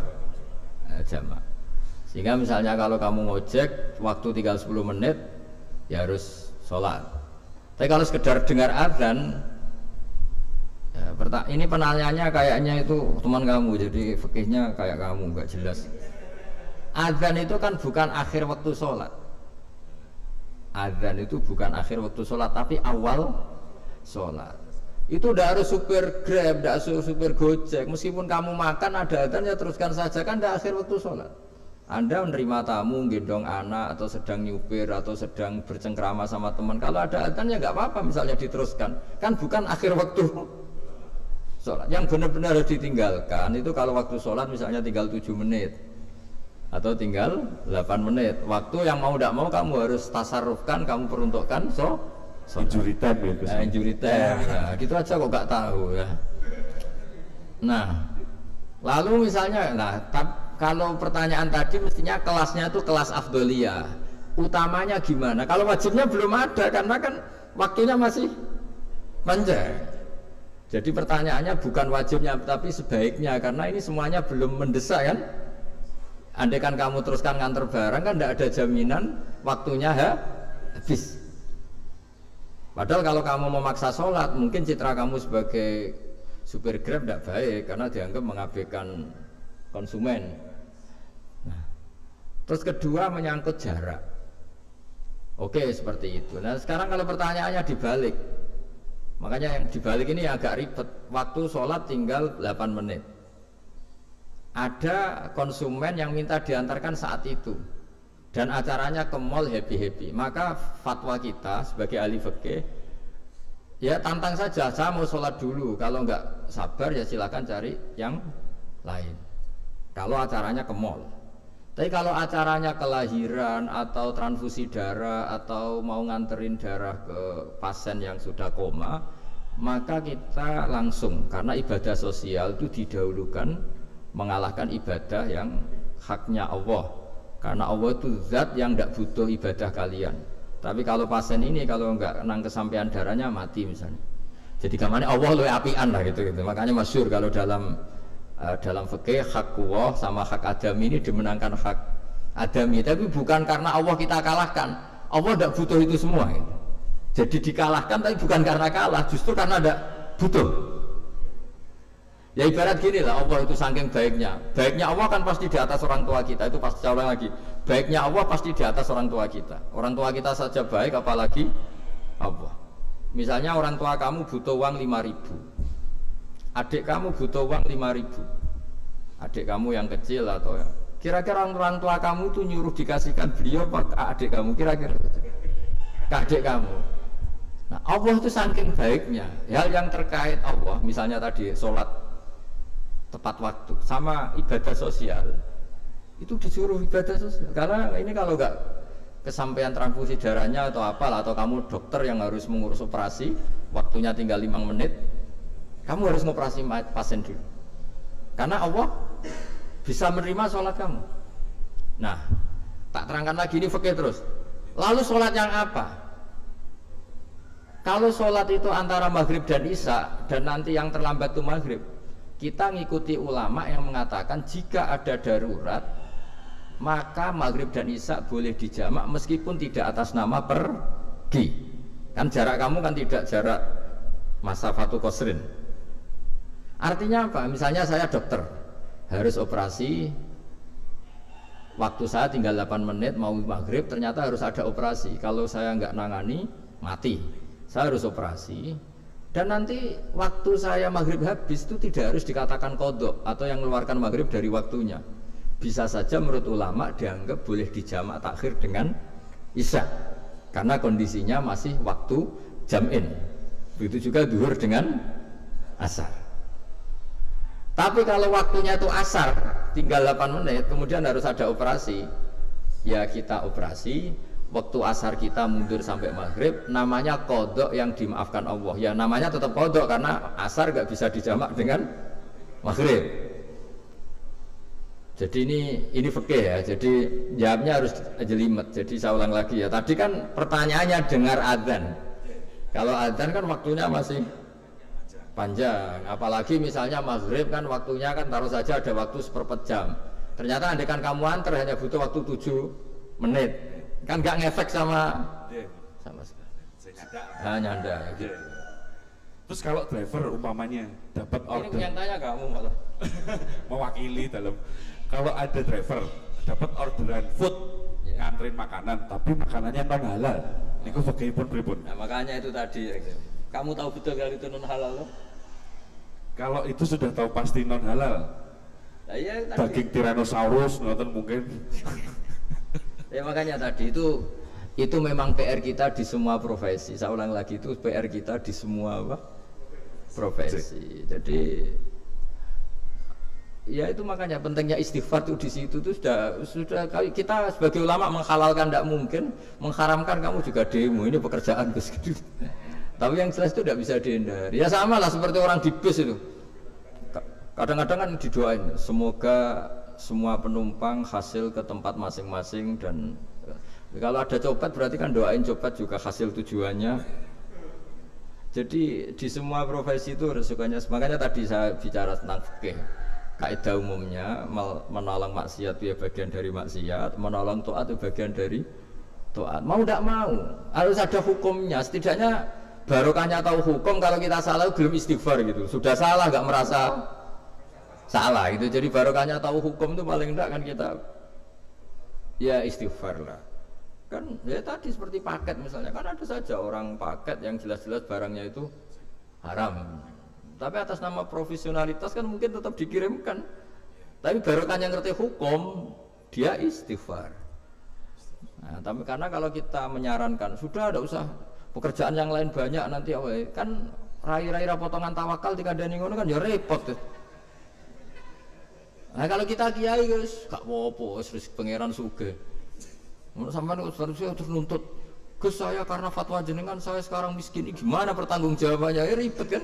Jamak. Sehingga misalnya kalau kamu ngojek waktu tinggal 10 menit ya harus sholat. Tapi kalau sekedar dengar adzan ya, ini penanyanya kayaknya itu teman kamu, jadi fikihnya kayak kamu nggak jelas. Adzan itu kan bukan akhir waktu sholat. Adzan itu bukan akhir waktu sholat tapi awal sholat. Itu udah harus supir Grab, udah harus supir Gojek. Meskipun kamu makan ada adzan ya teruskan saja, kan udah akhir waktu sholat. Anda menerima tamu, gendong anak, atau sedang nyupir, atau sedang bercengkrama sama teman. Kalau ada adzan ya nggak apa-apa, misalnya diteruskan. Kan bukan akhir waktu sholat. Yang benar-benar harus ditinggalkan itu kalau waktu sholat misalnya tinggal 7 menit atau tinggal 8 menit. Waktu yang mau tidak mau kamu harus tasarrufkan, kamu peruntukkan. Injury time ya Gus. Injury time. Nah, gitu aja kok nggak tahu ya. Nah, lalu misalnya, kalau pertanyaan tadi mestinya kelasnya itu kelas afdoliyah. Utamanya gimana? Kalau wajibnya belum ada karena kan waktunya masih panjang. Jadi pertanyaannya bukan wajibnya tapi sebaiknya karena ini semuanya belum mendesak kan? Andai kan kamu teruskan nganter barang kan tidak ada jaminan waktunya habis. Padahal kalau kamu memaksa sholat, mungkin citra kamu sebagai supir Grab tidak baik karena dianggap mengabaikan konsumen. Nah, terus kedua menyangkut jarak. Oke, seperti itu. Nah, sekarang kalau pertanyaannya dibalik, makanya yang dibalik ini agak ribet. Waktu sholat tinggal 8 menit. Ada konsumen yang minta diantarkan saat itu dan acaranya ke mall happy-happy, maka fatwa kita sebagai ahli fikih, ya tantang saja, saya mau sholat dulu, kalau nggak sabar ya silakan cari yang lain kalau acaranya ke mall. Tapi kalau acaranya kelahiran atau transfusi darah atau mau nganterin darah ke pasien yang sudah koma, maka kita langsung, karena ibadah sosial itu didahulukan mengalahkan ibadah yang haknya Allah, karena Allah itu zat yang tidak butuh ibadah kalian. Tapi kalau pasien ini kalau nggak nang kesampaian darahnya mati misalnya, jadi kemana Allah lebih apian lah gitu. Makanya masyhur kalau dalam fikih hak Allah sama hak adami ini dimenangkan hak adami, tapi bukan karena Allah kita kalahkan. Allah tidak butuh itu semua gitu. Jadi dikalahkan tapi bukan karena kalah, justru karena tidak butuh. Ya ibarat gini lah, Allah itu saking baiknya Allah kan pasti di atas orang tua kita, itu pasti ulang lagi, baiknya Allah pasti di atas orang tua kita saja baik, apalagi Allah. Misalnya orang tua kamu butuh uang 5.000, adik kamu butuh uang 5.000, adik kamu yang kecil atau kira-kira orang tua kamu itu nyuruh dikasihkan beliau ke adik kamu, kira-kira ke adik kamu. Nah Allah itu saking baiknya, hal yang terkait Allah, misalnya tadi sholat tepat waktu sama ibadah sosial, itu disuruh ibadah sosial, karena ini kalau nggak kesampaian transfusi darahnya atau apalah, atau kamu dokter yang harus mengurus operasi, waktunya tinggal 5 menit, kamu harus ngoperasi pasien dulu, karena Allah bisa menerima sholat kamu. Nah, tak terangkan lagi, ini fikih terus. Lalu sholat yang apa? Kalau sholat itu antara maghrib dan isya, dan nanti yang terlambat itu maghrib, kita ngikuti ulama yang mengatakan jika ada darurat, maka maghrib dan isya boleh dijamak meskipun tidak atas nama pergi. Kan jarak kamu kan tidak jarak masafatu qasrin. Artinya apa? Misalnya saya dokter, harus operasi, waktu saya tinggal 8 menit mau maghrib, ternyata harus ada operasi. Kalau saya nggak nangani, mati. Saya harus operasi, dan nanti waktu saya maghrib habis itu tidak harus dikatakan qadha atau yang mengeluarkan maghrib dari waktunya. Bisa saja menurut ulama dianggap boleh dijamak takhir dengan isya, karena kondisinya masih waktu jam'in. Begitu juga zuhur dengan asar. Tapi kalau waktunya itu asar, tinggal 8 menit, kemudian harus ada operasi, ya kita operasi, waktu asar kita mundur sampai maghrib, namanya qadha yang dimaafkan Allah. Ya namanya tetap qadha karena asar gak bisa dijamak dengan maghrib. Jadi ini fikih ya, jadi jawabnya harus jelimet. Jadi saya ulang lagi ya, tadi kan pertanyaannya dengar adzan. Kalau adzan kan waktunya masih panjang, apalagi misalnya maghrib kan waktunya kan taruh saja ada waktu seperempat jam, ternyata andaikan kamu antar hanya butuh waktu 7 menit, kan gak ngefek sama nyanda gitu. Terus kalau driver umpamanya dapat order, ini yang tanya kamu malah mewakili dalam, kalau ada driver dapat orderan food, nganterin makanan tapi makanannya non halal, niku fakihipun pripun? Nah makanya itu tadi kamu tahu betul kalau itu non halal loh? Kalau itu sudah tahu pasti non halal. Nah, iya, daging Tyrannosaurus nonton mungkin. Ya makanya tadi itu memang PR kita di semua profesi. Saya ulang lagi, itu PR kita di semua profesi. Jadi ya itu makanya pentingnya istighfar tuh di situ tuh sudah kita sebagai ulama menghalalkan tidak mungkin, mengharamkan kamu juga demo, ini pekerjaan Gus. Tapi yang jelas itu tidak bisa dihindari. Ya sama lah seperti orang di bus itu. Kadang-kadang kan didoain, semoga semua penumpang hasil ke tempat masing-masing, dan kalau ada copet berarti kan doain copet juga hasil tujuannya. Jadi di semua profesi itu resikonya. Makanya tadi saya bicara tentang fikih. Kaidah umumnya menolong maksiat itu ya bagian dari maksiat, menolong taat itu bagian dari taat. Mau tidak mau harus ada hukumnya. Setidaknya barokahnya tahu hukum kalau kita salah belum istighfar gitu. Sudah salah nggak merasa salah gitu. Jadi barokahnya tahu hukum itu paling enggak kan kita ya istighfar lah. Kan ya tadi seperti paket misalnya, kan ada saja orang paket yang jelas-jelas barangnya itu haram. Tapi atas nama profesionalitas kan mungkin tetap dikirimkan. Tapi barokahnya ngerti hukum, dia istighfar. Nah, tapi karena kalau kita menyarankan sudah ada usah pekerjaan yang lain banyak nanti kan rai-rai potongan tawakal dikandani ngono kan ya repot tuh. Nah kalau kita kiai guys gak apa-apa wis pangeran sugih. Mun sampean harusnya terus nuntut Gus saya karena fatwa jenengan saya sekarang miskin, gimana pertanggungjawabannya? Ya ribet kan.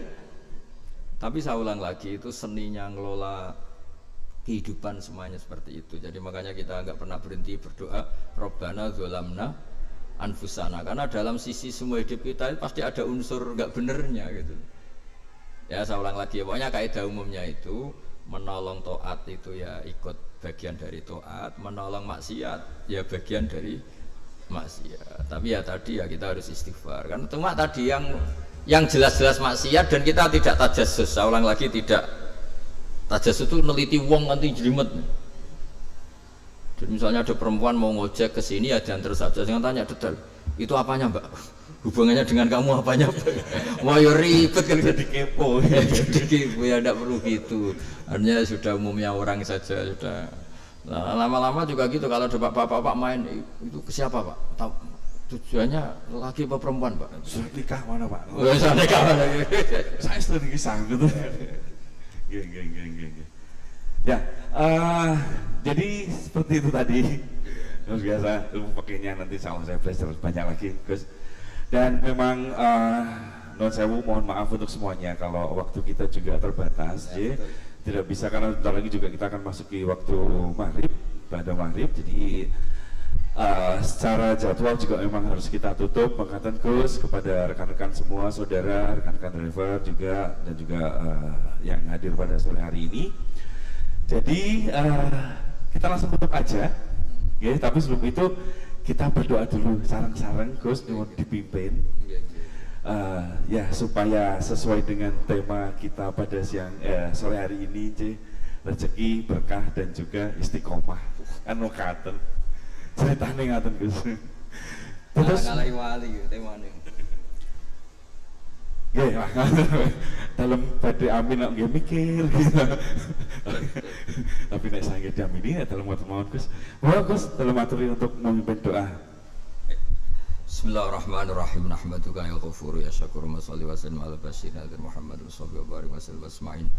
Tapi saya ulang lagi itu seninya ngelola kehidupan semuanya seperti itu. Jadi makanya kita nggak pernah berhenti berdoa Robbana dzolamna anfusana, karena dalam sisi semua hidup kita pasti ada unsur nggak benernya gitu. Ya saya ulang lagi, pokoknya kaidah umumnya itu menolong taat itu ya ikut bagian dari taat, menolong maksiat ya bagian dari maksiat. Tapi ya tadi ya kita harus istighfar. Kan cuma tadi yang jelas-jelas maksiat dan kita tidak tajassus. Saya ulang lagi, tidak tajassus itu neliti wong nanti jelimet. Jadi misalnya ada perempuan mau ngojek ke sini ya diantar saja, jangan tanya detail. Itu apanya mbak? Hubungannya dengan kamu apanya? Wah ya ribet kan, jadi kepo. Jadi kepo ya tidak perlu gitu. Artinya sudah umumnya orang saja sudah. Nah, lama-lama juga gitu, kalau ada bapak-bapak main itu ke siapa pak? Tahu tujuannya laki apa perempuan pak? Sudah nikah mana pak? Sudah nikah mana? Saya sudah nikah gitu. Ya, jadi seperti itu tadi. Terus biasa ilmu pakainya nanti sama saya belajar banyak lagi, Gus. Dan memang non sewu mohon maaf untuk semuanya kalau waktu kita juga terbatas, ya. Tidak bisa karena bentar lagi juga kita akan masuki waktu maghrib, pada maghrib. Jadi secara jadwal juga memang harus kita tutup. Mengatakan Gus kepada rekan-rekan semua, saudara, rekan-rekan driver juga dan juga yang hadir pada sore hari ini. Jadi kita langsung tutup aja, ya. Tapi sebelum itu kita berdoa dulu, sarang-sarang Gus mau dipimpin. Ya supaya sesuai dengan tema kita pada siang sore hari ini, rezeki, berkah dan juga istiqomah. Anu katen ceritane ngaten Gus. Terus ngalai wali temane. Nggih, dalam badhe amin kok nggih mikir gitu. Tapi nek sange diamini ya dalam waktu mawon Gus. Mohon Gus dalam materi untuk memimpin doa. Bismillahirrahmanirrahim. Nahmaduka ya ghafur ya syakur wa shalli wa sallim ala basyirina Muhammad wa sahbihi wa barik wa sallim asma'in.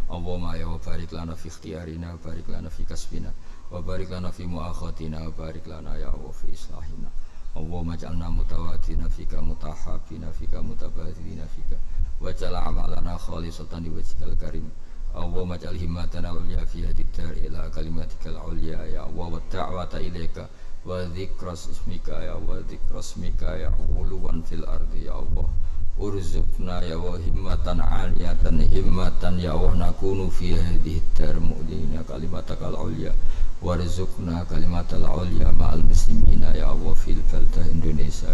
Allahumma ya wa barik lana fi ikhtiyarina wa barik lana fi kasbina wa barik lana fi muakhatina wa barik lana ya wa fi islahina. Allahumma ja'alna mutawadina fika mutahabina fika mutabadilina fika waj'al amalana khalisatan liwajhikal karim. Allahumma ja'al himmatana wal yafi hadid dar ila kalimatikal ulya ya Allah wa da'wata ilaika wa dzikras ismika ya wa dzikras ismika ya uluwan fil ardi ya Allah. Urzuqna ya wa himmatan aliyatan himmatan ya wa nakunu fi hadhihi dar mu'lina kalimatakal ulya warzuqna kalimatal ulya ma'al muslimina ya Allah fil baldah Indonesia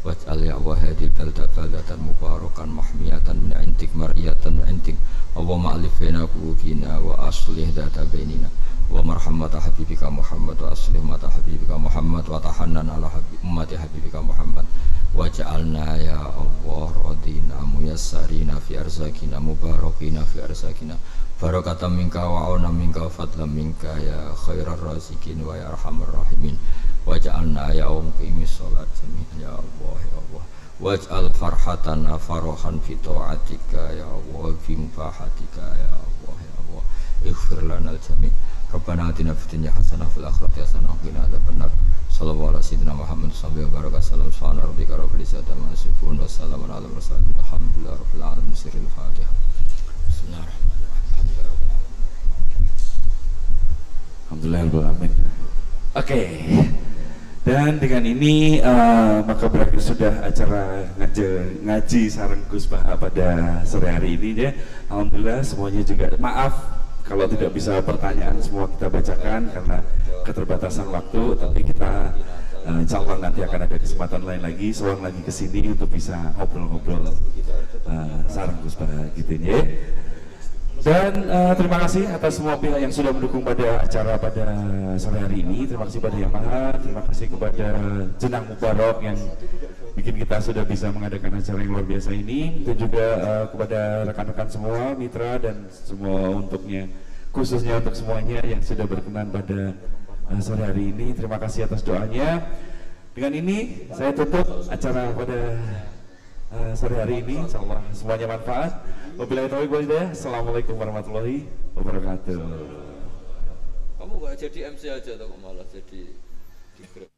waj'al ya wa hadhil baldah baldatan mubarakan mahmiyatan min intik mar'iyatan min intik Allahumma alif baina qulubina wa aslih dhata bainina wa marhamata habibika Muhammad wa aslih mata habibika Muhammad wa tahannan ala ummati habibika Muhammad waj'alna ya Allah radina muyassarina fi arzakina mubarakina fi arzakina barakatan minka wa auna minka wa fadlan minka ya khairar razikin wa ya arhamar rahimin waj'alna ya muqimis salat jami'an ya Allah ya Allah waj'al farhatana farahan fi ta'atika ya Allah fi mubahatika ya Allah ya Allah ighfir lana al-jami' Rabbana atina fid dunya hasanah wa fil akhirati hasanah wa qina adzabannar. Sallallahu alaihi wasallam Muhammad sallallahu alaihi wasallam. Subhana rabbika rabbil izzati amma yasifun wa salamun alal mursalin. Alhamdulillahi rabbil alamin. Sirrul Fatihah. Bismillahirrahmanirrahim. Alhamdulillah amin. Oke. Dan dengan ini maka berakhir sudah acara ngaji sareng Gus Baha pada sore hari ini ya. Alhamdulillah semuanya juga maaf kalau tidak bisa pertanyaan semua kita bacakan karena keterbatasan waktu, tapi kita insya Allah nanti akan ada kesempatan lain lagi, seorang lagi ke sini untuk bisa ngobrol-ngobrol sarang Gus Bah gitu ya. Dan terima kasih atas semua pihak yang sudah mendukung pada acara pada sore hari ini. Terima kasih pada Yang Maha, terima kasih kepada Jenang Mubarok yang bikin kita sudah bisa mengadakan acara yang luar biasa ini, dan juga kepada rekan-rekan semua, mitra dan semua untuknya, khususnya untuk semuanya yang sudah berkenan pada sore hari ini. Terima kasih atas doanya. Dengan ini saya tutup acara pada sore hari ini. Insyaallah semuanya manfaat. Wabillahi taufiq wal hidayah. Assalamualaikum warahmatullahi wabarakatuh. Kamu gak jadi MC aja atau malah jadi di grup?